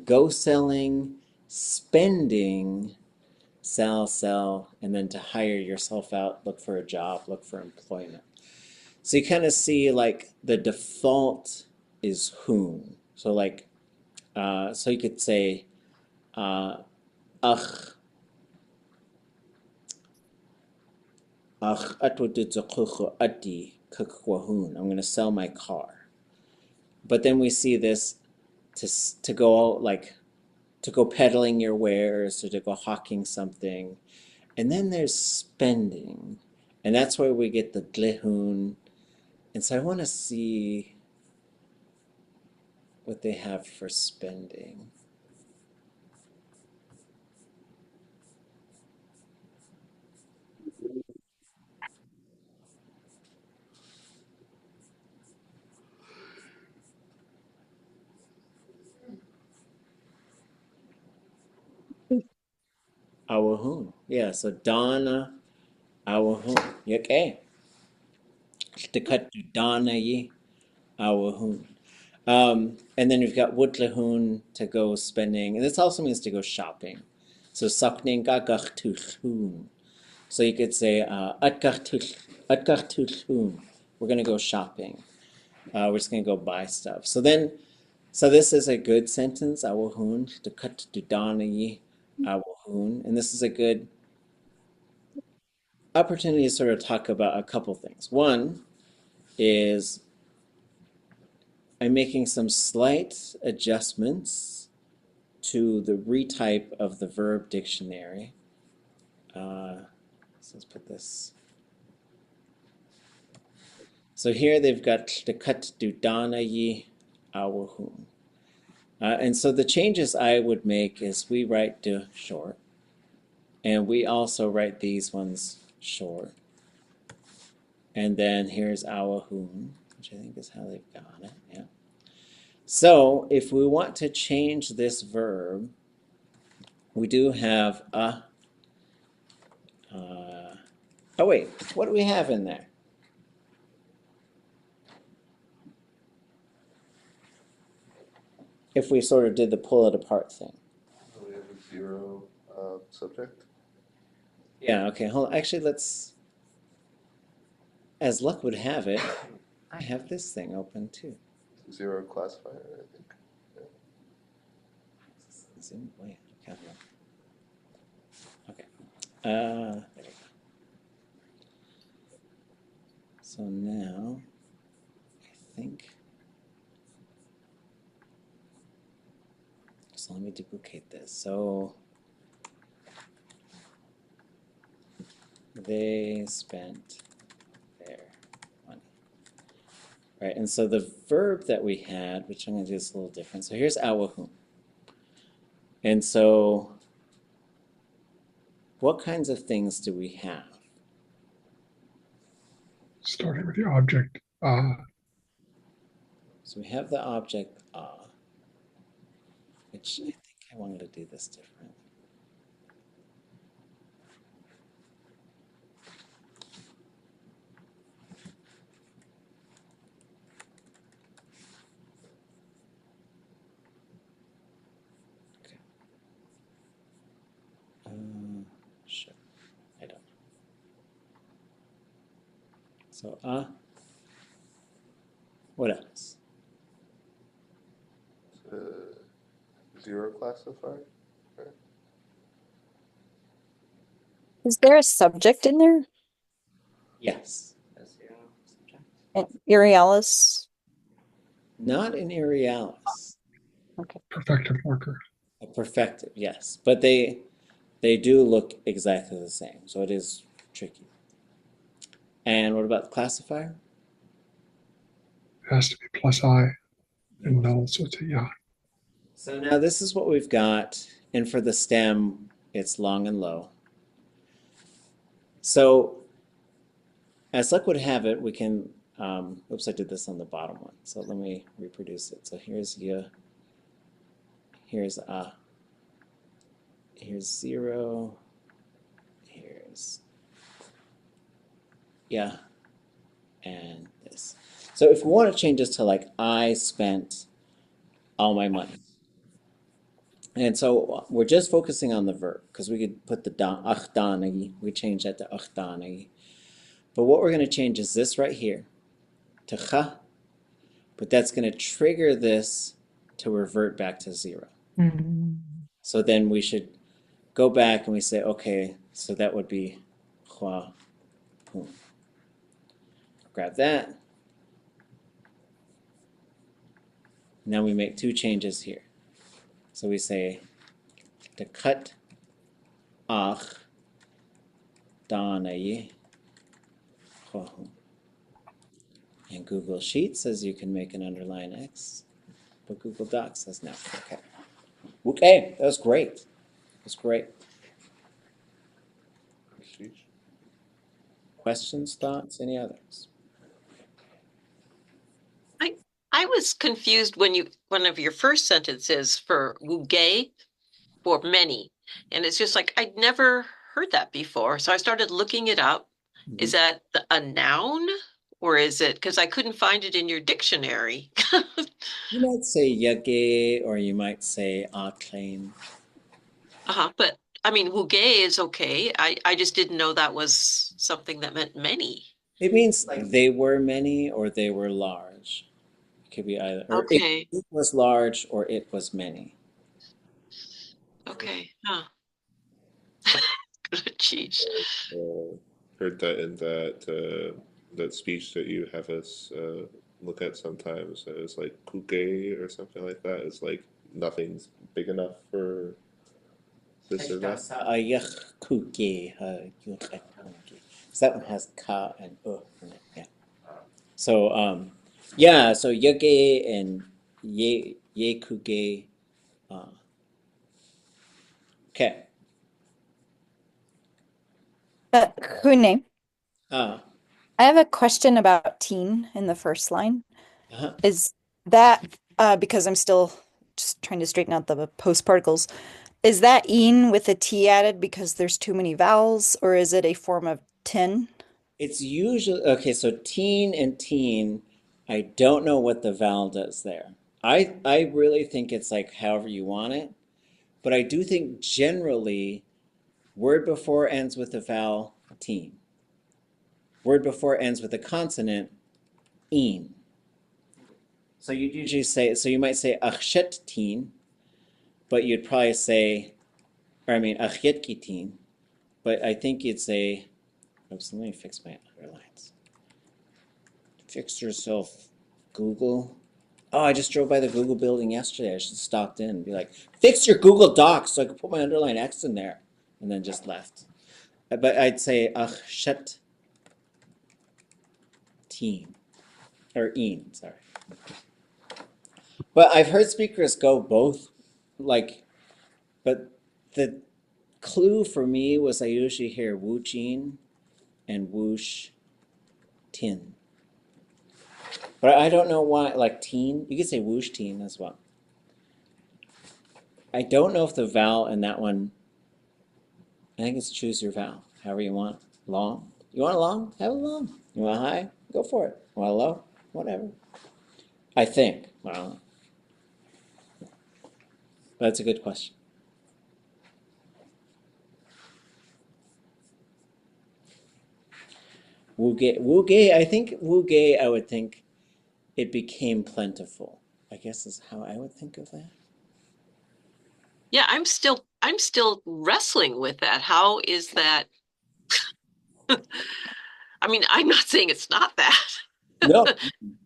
go selling, spending, sell, and then to hire yourself out, look for a job, look for employment. So you kind of see like the default is hoon. So like, so you could say, ach ʼatudli.átk I'm going to sell my car. But then we see this to go like to go peddling your wares or to go hawking something. And then there's spending. And that's where we get the dlihun. And so I want to see what they have for spending. Awahun. Yeah, so Donna Awahun. Okay. Lltykut dudani awahun. And then we've got wutlahun to go spending, and this also means to go shopping. So sakning gagachtuchun. So you could say atgartuchun. We're going to go shopping. We're just going to go buy stuff. So this is a good sentence. Awahun lltykut dudani awahun, and this is a good opportunity to sort of talk about a couple things. One is I'm making some slight adjustments to the retype of the verb dictionary. So let's put this. So here they've got lltykut dudani awahun. And so the changes I would make is we write du short, and we also write these ones short. And then here's awahun, which I think is how they've got it, yeah. So if we want to change this verb, we do have a, oh wait, what do we have in there? If we sort of did the pull it apart thing. We have a zero subject. Yeah, okay, hold on. Actually, let's, as luck would have it, I have this thing open too. Zero classifier, I think. Zoom way out. Okay. There we go. So now, I think, so let me duplicate this. So they spent their money. right? And so the verb that we had, which I'm going to do this a little different. So here's awahun. And so what kinds of things do we have? Starting with the object. So we have the object which I think I wanted to do this different. Okay. Sure. I don't know. So what else? Zero classifier. Right? Is there a subject in there? Yes. Irialis? Not in Irialis. Okay. Perfective marker. A perfective, yes. But they do look exactly the same, so it is tricky. And what about the classifier? It has to be plus I and null, so it's a ya. So now this is what we've got, and for the stem, it's long and low. So as luck would have it, we can, oops, I did this on the bottom one, so let me reproduce it. So here's ya, here's here's 0, here's yeah, and this. So if we want to change this to like, I spent all my money. And so we're just focusing on the verb, because we could put the ʼatángi, we change that to ʼatángi. But what we're going to change is this right here to cha, but that's going to trigger this to revert back to 0. Mm-hmm. So then we should go back and we say, okay, so that would be hua, pum. Grab that. Now we make 2 changes here. So we say the cut ach daanayi. And Google Sheets says you can make an underline X, but Google Docs says no. Okay. Okay, that was great. That was great. Questions, thoughts, any others? I was confused when one of your first sentences for woo'gay, for many, and it's just like I'd never heard that before. So I started looking it up. Mm-hmm. Is that a noun, or is it, because I couldn't find it in your dictionary? You might say yage, or you might say claim. But I mean, woo'gay is okay. I just didn't know that was something that meant many. It means like they were many or they were large. It could be either. Or okay. It was large or it was many. Okay. Huh. Jeez. Heard that in that speech that you have us look at sometimes. It's like kuke or something like that. It's like nothing's big enough for this or that. So that one has ka and in it. Yeah. So yeah. So yage and ye kuge. Okay. Hune. I have a question about teen in the first line. Is that, because I'm still just trying to straighten out the post particles, is that in with a T added because there's too many vowels, or is it a form of tin? It's usually, okay, so teen and teen, I don't know what the vowel does there. I really think it's like however you want it, but I do think generally word before ends with a vowel, teen. Word before ends with a consonant, een. So you'd usually say, so you might say achshet teen, but you'd probably say, or I mean achyetki teen, but I think you'd say, oops, let me fix my underlines. Fix yourself, Google. Oh, I just drove by the Google building yesterday. I should have stopped in and be like, fix your Google Docs so I could put my underline X in there, and then just left. But I'd say achshet teen. or een, sorry. But I've heard speakers go both, like, but the clue for me was I usually hear wooching and woosh tin. But I don't know why, like teen, you could say woosh teen as well. I don't know if the vowel in that one, I think it's choose your vowel, however you want. Long. You want a long? Have a long. You want a high? Go for it. You want a low? Whatever. I think. Well, that's a good question. Wuge, I think wuge, I would think it became plentiful. I guess is how I would think of that. Yeah, I'm still wrestling with that. How is that? I mean, I'm not saying it's not that. No.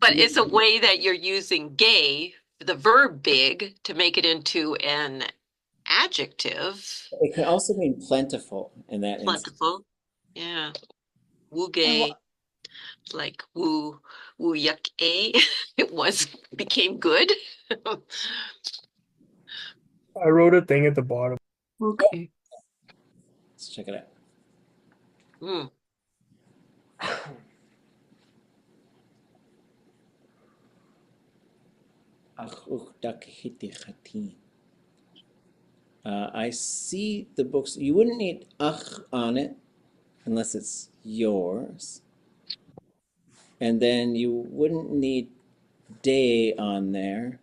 But it's a way that you're using gay, the verb big, to make it into an adjective. It can also mean plentiful in that instance. Plentiful. Yeah. Woo gay. Like woo yuck a. It became good. I wrote a thing at the bottom. Okay. Let's check it out. Mm. I see the books. You wouldn't need ach on it unless it's yours. And then you wouldn't need day on there.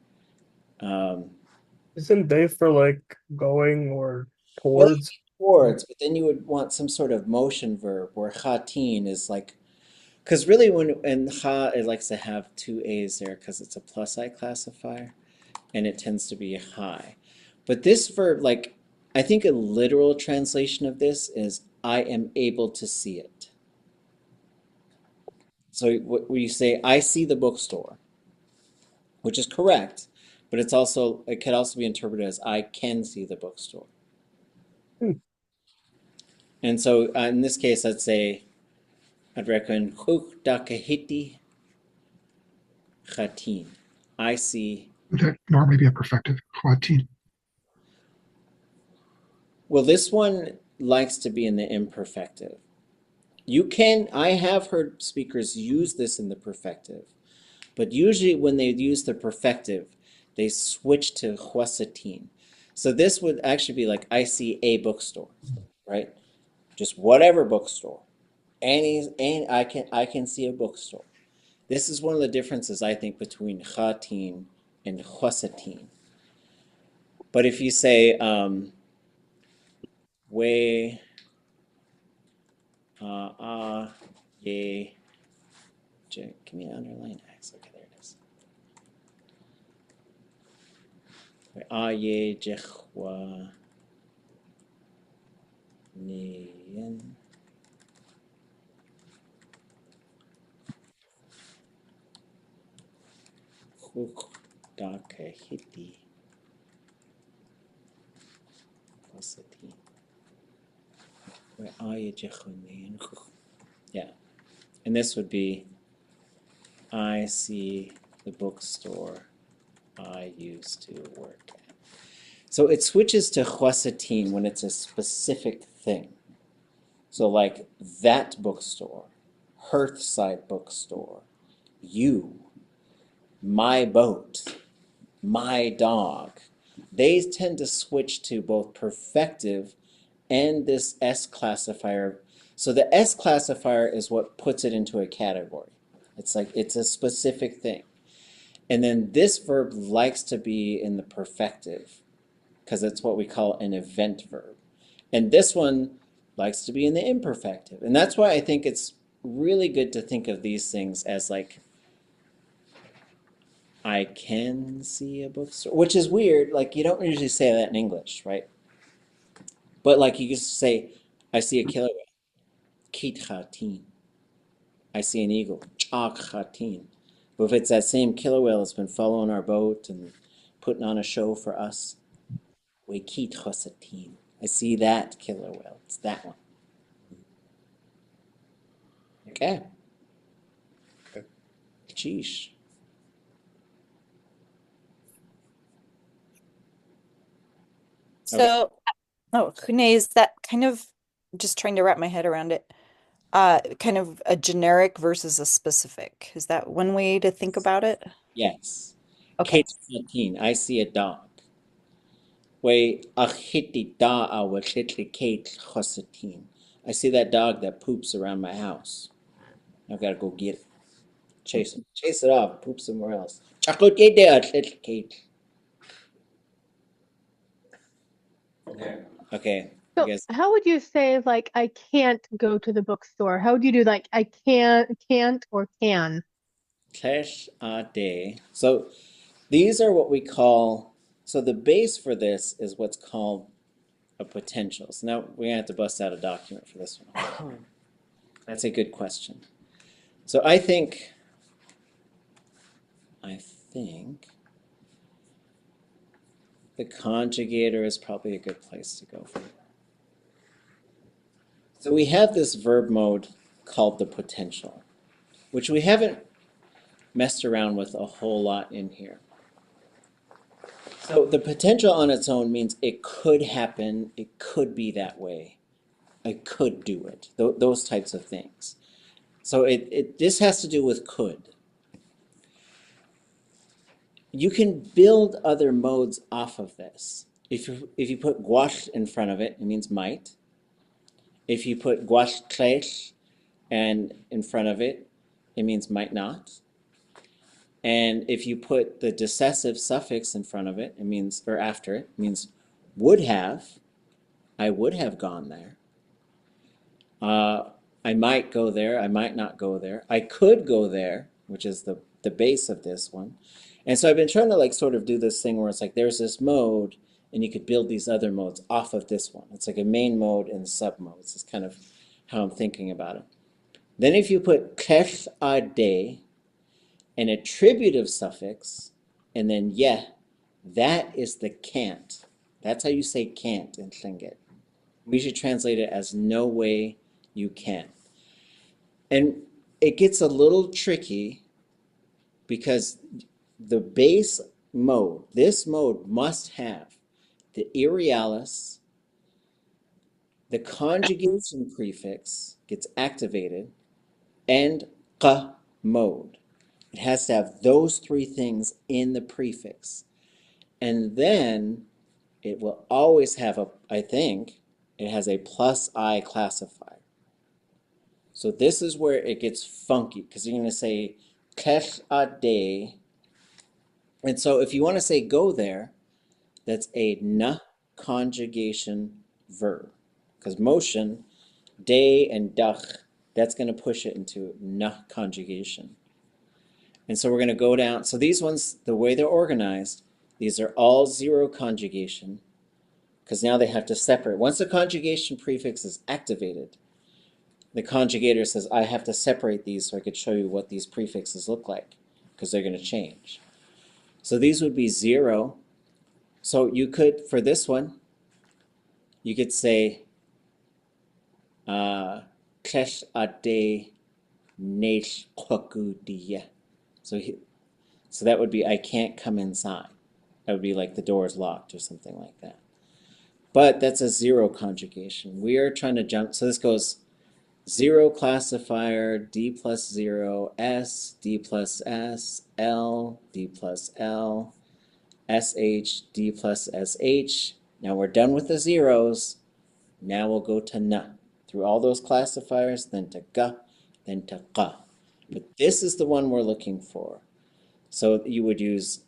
Isn't they for like going or towards? Towards, but then you would want some sort of motion verb where chatin is like, because really and cha, it likes to have two A's there because it's a plus I classifier and it tends to be high. But this verb, like, I think a literal translation of this is I am able to see it. So when you say I see the bookstore, which is correct, but it could also be interpreted as I can see the bookstore. And so in this case, I'd recommend wooch dakahiti chatin. I see. Would that normally be a perfective? Chatin. Well, this one likes to be in the imperfective. I have heard speakers use this in the perfective, but usually when they use the perfective, they switch to huasatin. So this would actually be like, I see a bookstore, right? Just whatever bookstore. I can see a bookstore. This is one of the differences, I think, between chatin and huasatin. But if you say, we ye, give me an underline X. Okay, there it is. Ye jehwa niyan. Wooch dakahiti. Huasatin. Ye jehwa niyan. Yeah. And this would be, I see the bookstore I used to work at. So it switches to huasatin when it's a specific thing. So like that bookstore, Hearthside bookstore, you, my boat, my dog. They tend to switch to both perfective and this S classifier. So the S classifier is what puts it into a category. It's like it's a specific thing. And then this verb likes to be in the perfective because it's what we call an event verb. And this one likes to be in the imperfective. And that's why I think it's really good to think of these things as like, I can see a bookstore, which is weird. Like you don't usually say that in English, right? But like you just say, I see a killer whale, kit chatin. I see an eagle, chak chatin. But if it's that same killer whale that's been following our boat and putting on a show for us, we kit chatin. I see that killer whale. It's that one. Okay. tléixʼ. So, Hune, is that kind of just trying to wrap my head around it? Kind of a generic versus a specific. Is that one way to think about it? Yes. Okay. Kate, I see a dog. Way achiti da awachitli Kate chosatin. I see that dog that poops around my house. I've got to go get it. Chase him. Chase it off. Poop somewhere else. Chakotide achitli Kate. There. Okay. So how would you say like I can't go to the bookstore? How would you do like I can't or can? Tléixʼ aadé. So these are what we call, so the base for this is what's called a potential. So now we're gonna have to bust out a document for this one. That's a good question. So I think the conjugator is probably a good place to go for it. So we have this verb mode called the potential, which we haven't messed around with a whole lot in here. So the potential on its own means it could happen, it could be that way, I could do it, those types of things. So this has to do with could. You can build other modes off of this. If you put wooch in front of it, it means might. If you put wooch tléixʼ and in front of it, it means might not. And if you put the decessive suffix in front of it, it means, or after it, it means would have. I would have gone there. I might go there. I might not go there. I could go there, which is the base of this one. And so I've been trying to like sort of do this thing where it's like there's this mode and you could build these other modes off of this one. It's like a main mode and sub modes. It's kind of how I'm thinking about it. Then if you put tléixʼ aadé, an attributive suffix, and then that is the can't. That's how you say can't in Lingít. We should translate it as no way you can. And it gets a little tricky because the base mode, this mode must have the irialis, the conjugation prefix gets activated, and qa mode. It has to have those three things in the prefix. And then it will always have it has a plus I classifier. So this is where it gets funky because you're going to say tléixʼ aadé. And so if you want to say go there, that's a na conjugation verb. Because motion, day and dach, that's going to push it into na conjugation. And so we're going to go down. So these ones, the way they're organized, these are all zero conjugation because now they have to separate. Once the conjugation prefix is activated, the conjugator says, I have to separate these so I could show you what these prefixes look like because they're going to change. So these would be zero. So you could, for this one, you could say tléixʼ aadé néish quakudiya. So that would be I can't come inside. That would be like the door is locked or something like that. But that's a zero conjugation. We are trying to jump. So this goes zero classifier, D plus zero, S, D plus S, L, D plus L, SH, D plus SH. Now we're done with the zeros. Now we'll go to na. Through all those classifiers, then to ga, then to qa. But this is the one we're looking for. So you would use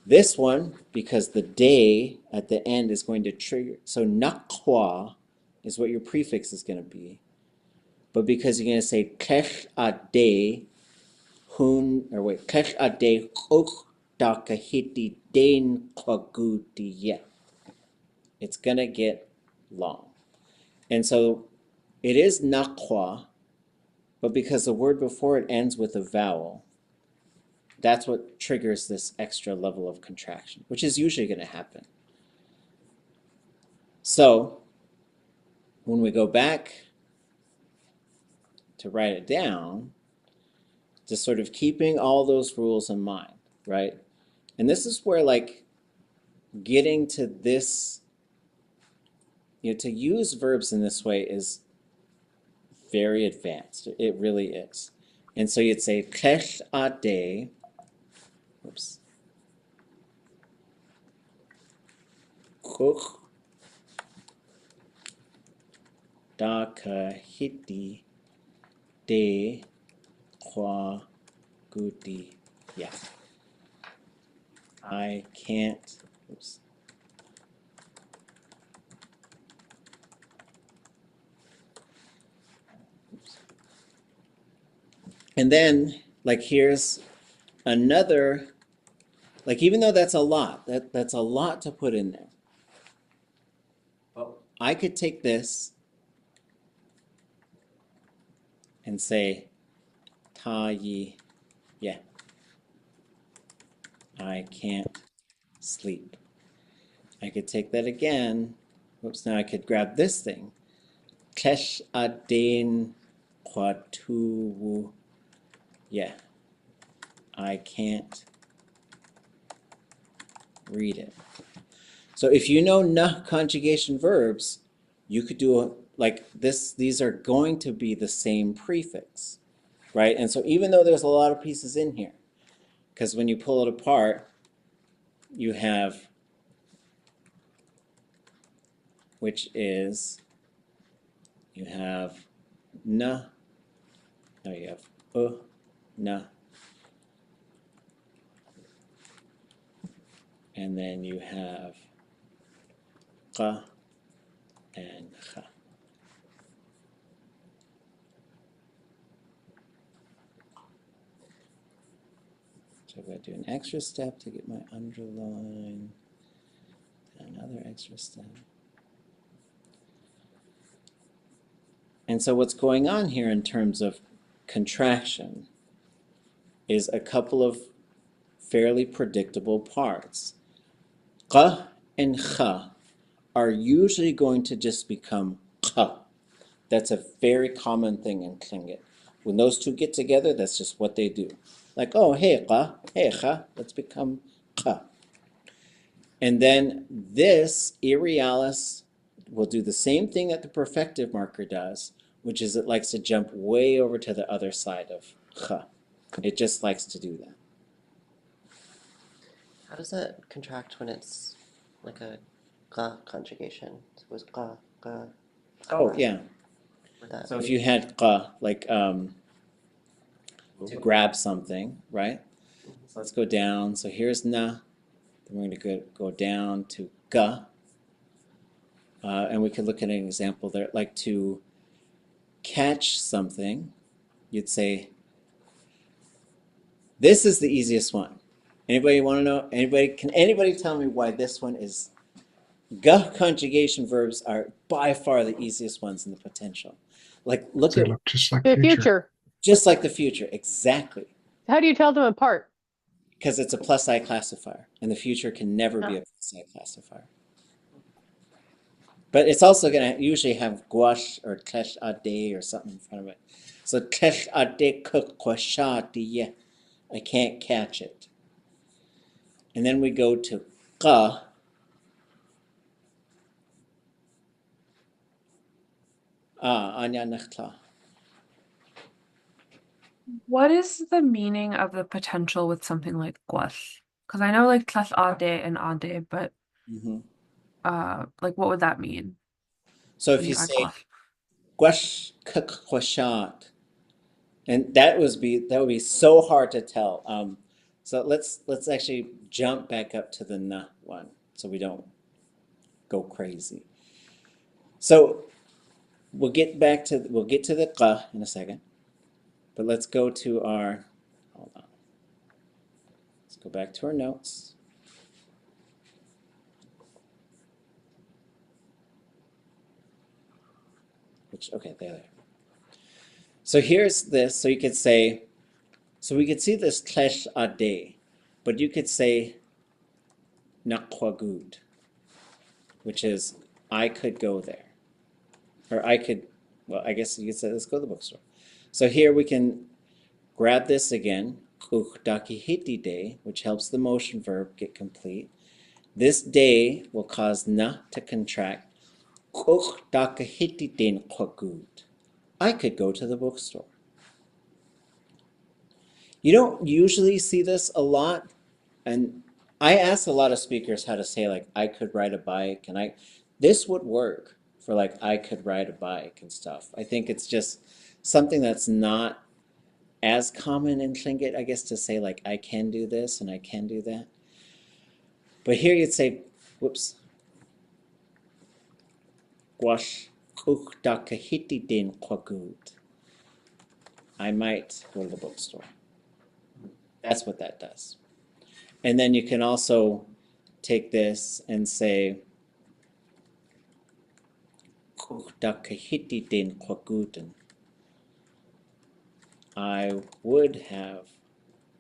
this one because the day at the end is going to trigger. So naqwa is what your prefix is going to be. But because you're going to say tléixʼ aadé tléixʼ aadé wooch dakahiti dain quagudiya. It's going to get long. And so it is naqwa, but because the word before it ends with a vowel, that's what triggers this extra level of contraction, which is usually going to happen. So when we go back to write it down, Just sort of keeping all those rules in mind, right? And this is where like getting to this, to use verbs in this way is very advanced. It really is. And so you'd say tléixʼ aadé, oops, wooch hidi de kwa gudi. Yeah. I can't, oops. And then, like, here's another, like, even though that's a lot, that's a lot to put in there. But I could take this and say, yahaayí, yeah, I can't sleep. I could take that again. Whoops, now I could grab this thing. Tléixʼ aadé ʼatudli.átk. Yeah, I can't read it. So if you know na conjugation verbs, you could do like this. These are going to be the same prefix, right? And so even though there's a lot of pieces in here, because when you pull it apart, you have, which is, you have na, now you have na, and then you have qa and kha. So I'm going to do an extra step to get my underline, another extra step. And so what's going on here in terms of contraction is a couple of fairly predictable parts. Qa and kha are usually going to just become qa. That's a very common thing in Lingít. When those two get together, that's just what they do. Like, oh, hey qa, hey kha, let's become qa. And then this irrealis will do the same thing that the perfective marker does, which is it likes to jump way over to the other side of kha. It just likes to do that. How does that contract when it's like a ga conjugation? So it was ga, ga. Oh, yeah. So if you had qa, like to grab something, right? So let's go down. So here's na. Then we're going to go down to ga. And we could look at an example there, like to catch something, you'd say, this is the easiest one. Anybody want to know? Can anybody tell me why this one is? Ga conjugation verbs are by far the easiest ones in the potential. Like, look They at look just like The future. just like the future, exactly. How do you tell them apart? Because it's a plus I classifier, and the future can never be a plus I classifier. But it's also going to usually have gouache or tléixʼ aadé or something in front of it. So tléixʼ aadé kukwashati, I can't catch it. And then we go to qa. Anya nachtla. What is the meaning of the potential with something like gouache? Because I know like tléixʼ aadé and aadé, but like what would that mean? So if you say gouache kukwashat, and that would be so hard to tell. So let's actually jump back up to the na one, so we don't go crazy. So we'll get to the qa in a second, but let's go to our. Hold on. Let's go back to our notes. Okay, there. So here's this. So you could say. So we could see this tléixʼ aadé, but you could say naqwagud, which is I could go there. Or I could, well, I guess you could say let's go to the bookstore. So here we can grab this again, day, which helps the motion verb get complete. This day will cause na to contract. I could go to the bookstore. You don't usually see this a lot, and I ask a lot of speakers how to say like I could ride a bike, and this would work for like I could ride a bike and stuff. I think it's just something that's not as common in Lingít, I guess, to say like I can do this and I can do that. But here you'd say, whoops. I might go to the bookstore. That's what that does. And then you can also take this and say, I would have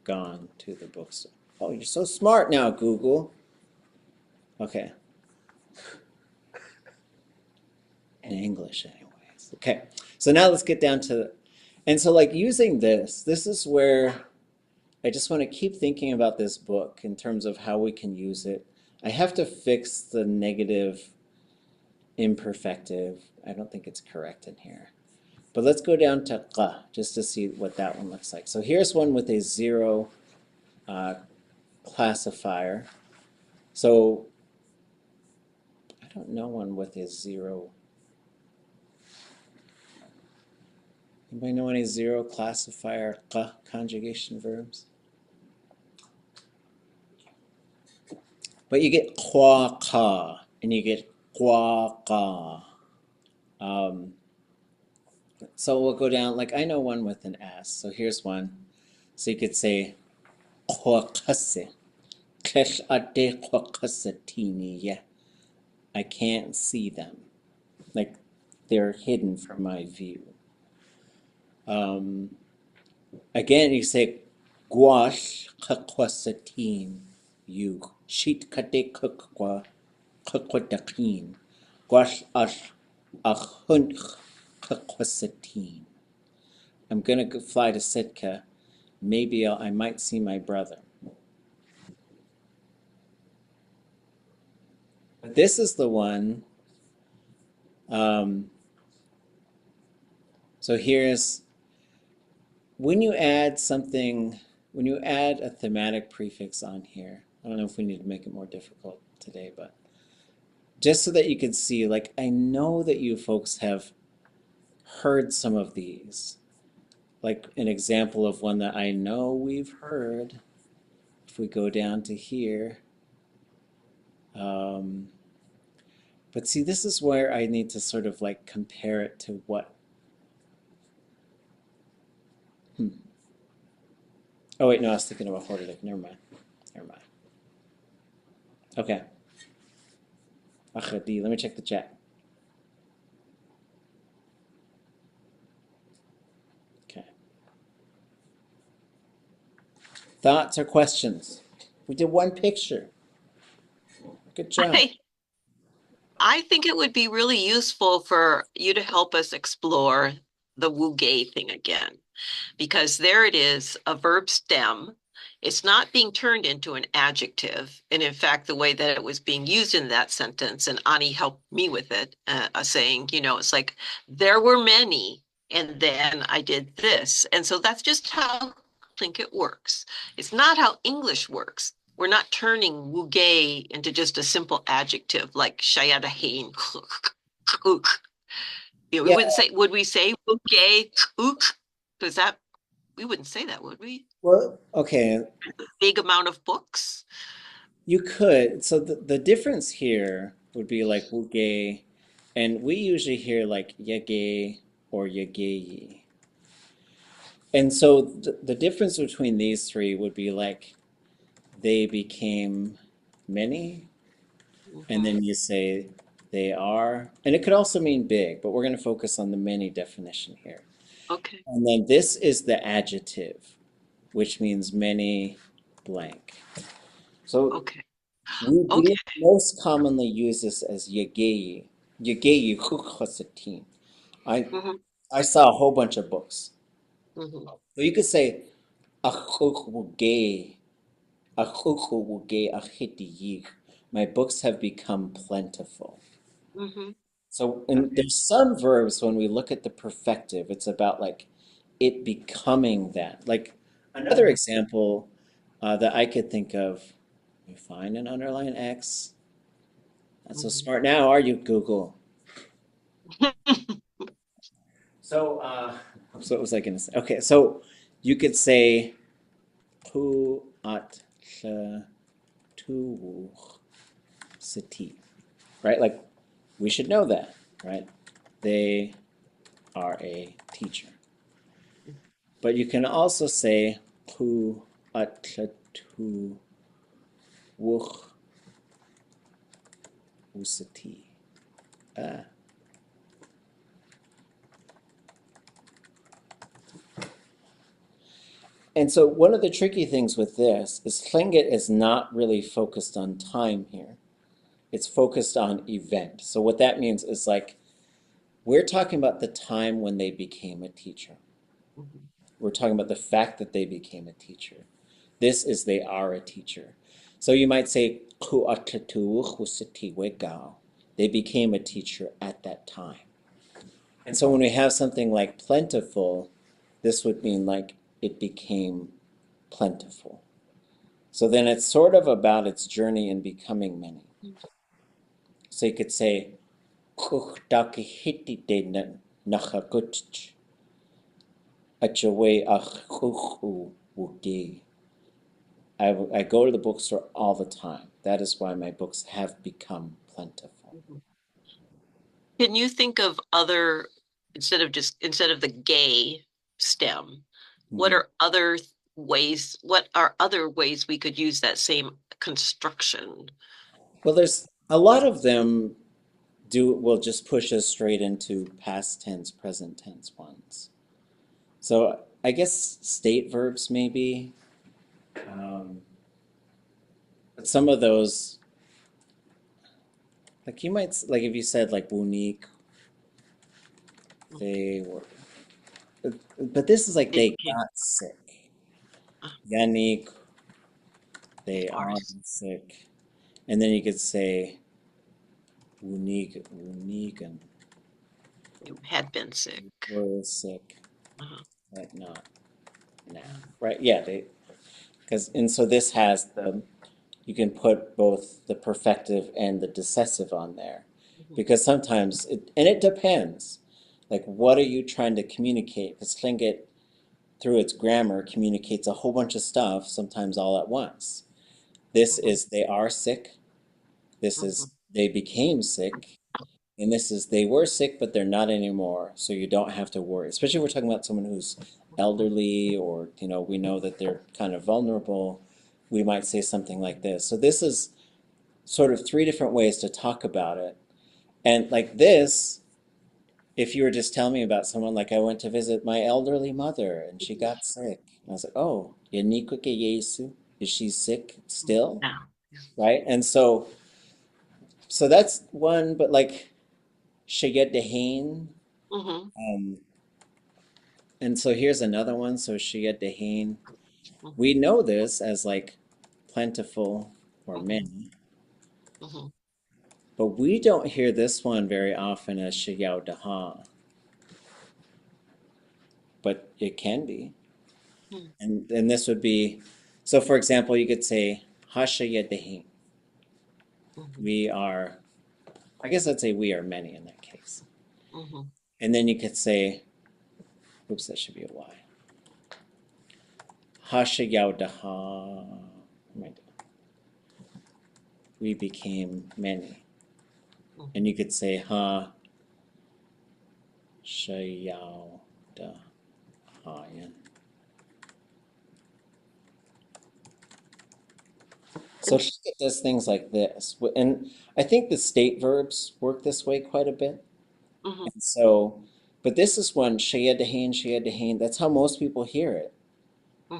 gone to the bookstore. Oh, you're so smart now, Google. Okay. In English, anyways. Okay. So now let's get down to, and so like using this is where I just want to keep thinking about this book in terms of how we can use it. I have to fix the negative imperfective. I don't think it's correct in here. But let's go down to qa just to see what that one looks like. So here's one with a 0 classifier. So I don't know one with a 0. Anybody know any 0 classifier qa conjugation verbs? But you get qua qa and you get qua qa. So we'll go down, like I know one with an S, so here's one. So you could say tléixʼ āadé. I can't see them. Like they're hidden from my view. Again, you say gouache you sheet kate kukwa kukwa gouache achunch. I'm gonna fly to Sitka. Maybe I might see my brother. But this is the one. So here's when you add something, when you add a thematic prefix on here. I don't know if we need to make it more difficult today, but just so that you can see, like I know that you folks have heard some of these. Like an example of one that I know we've heard, if we go down to here. But see, this is where I need to sort of like compare it to what. Oh wait, no, I was thinking about Hordic. Never mind. Okay. Let me check the chat. Okay. Thoughts or questions? We did one picture. Good job. I think it would be really useful for you to help us explore the woogae thing again, because there it is, a verb stem. It's not being turned into an adjective. And in fact, the way that it was being used in that sentence, and Ani helped me with it, saying, it's like, there were many, and then I did this. And so that's just how I think it works. It's not how English works. We're not turning woogae into just a simple adjective like shayadahin. We wouldn't say, would we say woogae? Because we wouldn't say that, would we? Well, okay. Big amount of books? You could. So the difference here would be like woogae, and we usually hear like yagae or yahaayí. And so the difference between these three would be like they became many, and then you say they are, and it could also mean big, but we're going to focus on the many definition here. Okay. And then this is the adjective, which means many blank. So we most commonly use this as yahaayí. Yahaayí huchasatin. I saw a whole bunch of books. So you could say My books have become plentiful. Mm-hmm. So there's some verbs when we look at the perfective, it's about like it becoming that. Like another example that I could think of, you find an underline X. Not so smart now, are you, Google? So, so what was I going to say? Okay, so you could say ʼatudli.átk, right? Like we should know that, right? They are a teacher. But you can also say ʼatudli.átk. And so one of the tricky things with this is Lingít is not really focused on time here. It's focused on event. So what that means is like, we're talking about the time when they became a teacher. We're talking about the fact that they became a teacher. This is they are a teacher. So you might say, they became a teacher at that time. And so when we have something like plentiful, this would mean like it became plentiful. So then it's sort of about its journey in becoming many. So you could say, I go to the bookstore all the time. That is why my books have become plentiful. Can you think of other, instead of the gay stem, what are other ways we could use that same construction? Well, there's a lot of them will just push us straight into past tense, present tense ones. So I guess state verbs maybe. But some of those, like you might, like if you said like unique, they were, but this is like they got sick. Yannick, they are sick. And then you could say unique, and You had been sick. were sick, but not now, right? Yeah, and so this has you can put both the perfective and the decessive on there, because sometimes it depends, like what are you trying to communicate? Because Lingít, through its grammar, communicates a whole bunch of stuff, sometimes all at once. This is they are sick. This is they became sick. And this is they were sick, but they're not anymore, so you don't have to worry. Especially if we're talking about someone who's elderly or, we know that they're kind of vulnerable, we might say something like this. So this is sort of three different ways to talk about it. And like this, if you were just telling me about someone, like I went to visit my elderly mother and she got sick. And I was like, oh, is she sick still? No. Right? And so that's one, but like Shayet Dehain. And so here's another one. So Shayet Dehain. We know this as like plentiful or many. But we don't hear this one very often as Shayao Daha. But it can be. And this would be, so for example, you could say, Hashayet Dehain. We are, I guess I'd say we are many in that case. And then you could say, oops, that should be a Y. Hashayao Daha. We became many. And you could say ha shayao da hayan. So it does things like this. And I think the state verbs work this way quite a bit. And so, but this is one, shayadahain, that's how most people hear it.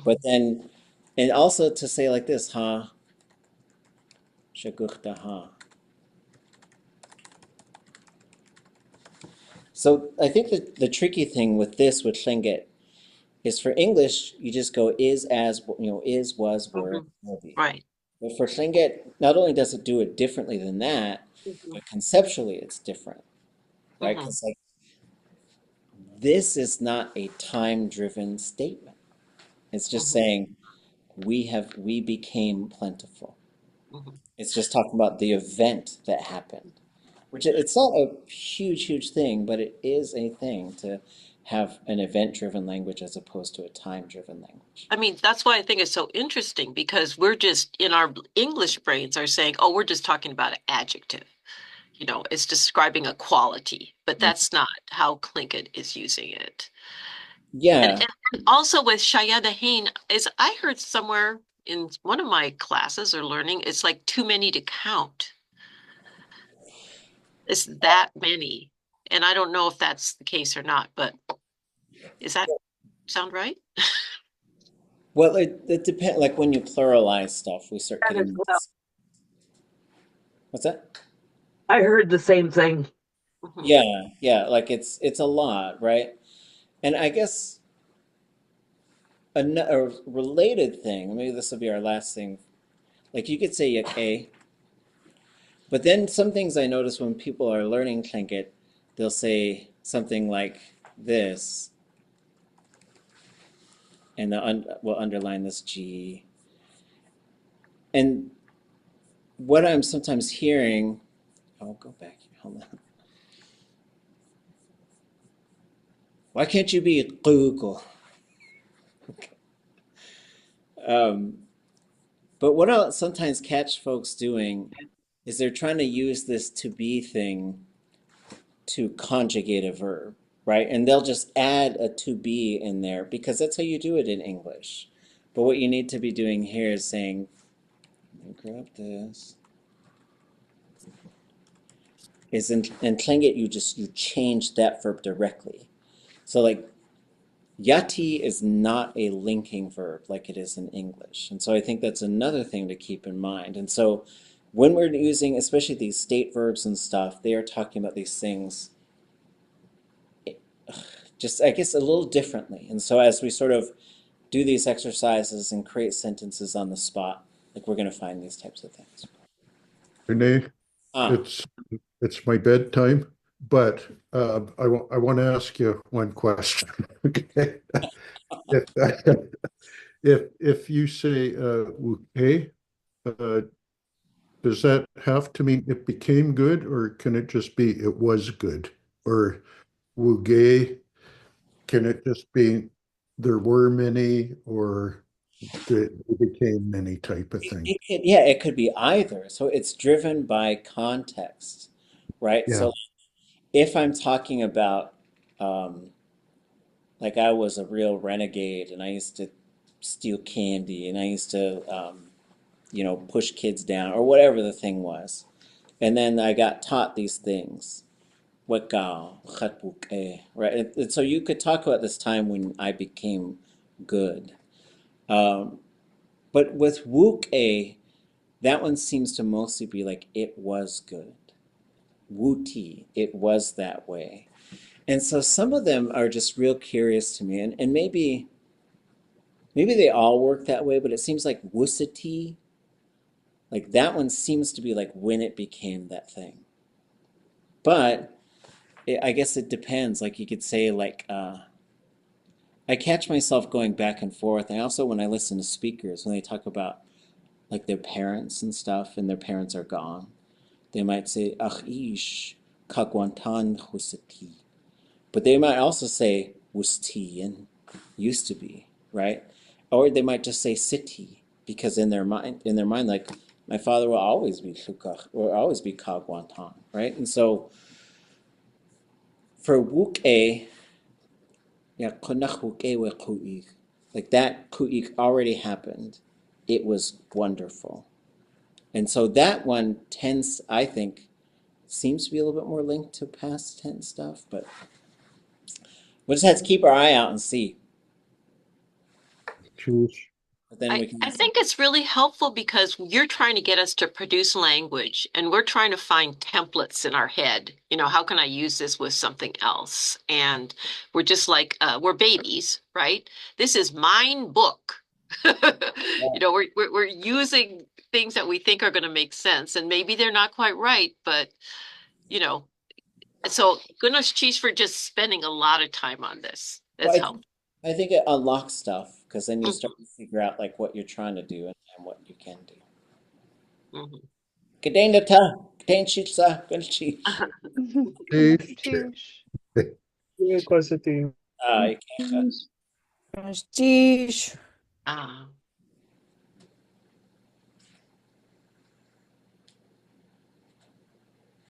But then, and also to say like this, ha shaguchtaha. So I think that the tricky thing with this, with Lingít, is for English, you just go is, as, is, was, were, Mhm. will be. Right. But for Tlingit, not only does it do it differently than that, Mhm. but conceptually it's different, right? Mhm. Because like this is not a time-driven statement. It's just Mhm. saying we became plentiful. Mhm. It's just talking about the event that happened, which it's not a huge, huge thing, but it is a thing to have an event-driven language as opposed to a time-driven language. I mean, that's why I think it's so interesting, because we're just in our English brains are saying, oh, we're just talking about an adjective. It's describing a quality, but that's not how Tlingit is using it. Yeah. And also with Shaawát is I heard somewhere in one of my classes or learning, it's like too many to count. It's that many. And I don't know if that's the case or not, but is that sound right? Well, it depends. Like when you pluralize stuff, we start That as getting well. What's that? I heard the same thing. Yeah. Like it's a lot, right? And I guess a related thing, maybe this will be our last thing. Like you could say yahaayí, but then some things I notice when people are learning Tlingit, they'll say something like this, and we'll underline this G. And what I'm sometimes hearing, I'll go back here, hold on. Why can't you be Google? Okay. But what I'll sometimes catch folks doing is they're trying to use this to be thing to conjugate a verb, right? And they'll just add a to be in there because that's how you do it in English. But what you need to be doing here is saying, let me grab this. Is in Tlingit, you change that verb directly. So like yati is not a linking verb like it is in English. And so I think that's another thing to keep in mind. And so when we're using, especially these state verbs and stuff, they are talking about these things just, I guess, a little differently. And so as we sort of do these exercises and create sentences on the spot, like we're going to find these types of things. Renee, it's my bedtime, but I want to ask you one question. Okay. If you say hey, does that have to mean it became good, or can it just be it was good? Or woogae, can it just be there were many, or it became many type of thing? It could be either. So it's driven by context, right? Yeah. So if I'm talking about, like I was a real renegade and I used to steal candy and I used to, push kids down or whatever the thing was. And then I got taught these things. Wekao, chatbuke, right? And so you could talk about this time when I became good. But with wuke, that one seems to mostly be like it was good. Wuti, it was that way. And so some of them are just real curious to me. And maybe they all work that way, but it seems like wusati, like that one seems to be like when it became that thing. But I guess it depends. Like you could say like I catch myself going back and forth. And also when I listen to speakers, when they talk about like their parents and stuff and their parents are gone, they might say ish kagwantan husati. But they might also say wustian, used to be, right? Or they might just say city because in their mind, like my father will always be shukach, or always be kagwantan, right? And so for wuke, yeah, like that ku'ik already happened. It was wonderful. And so that one tends, I think, seems to be a little bit more linked to past tense stuff, but we'll just have to keep our eye out and see. Choose. But then we can. I think it's really helpful because you're trying to get us to produce language and we're trying to find templates in our head. You know, how can I use this with something else? And we're just like, we're babies, right? This is mine book. You know, we're using things that we think are going to make sense, and maybe they're not quite right, but you know, so goodness cheese for just spending a lot of time on this. That's helpful. I think it unlocks stuff because then you start to figure out like what you're trying to do and what you can do. Kadain na ta, kadain shitsa, gulchi. Quase tem. Ai, Dísi. Ah.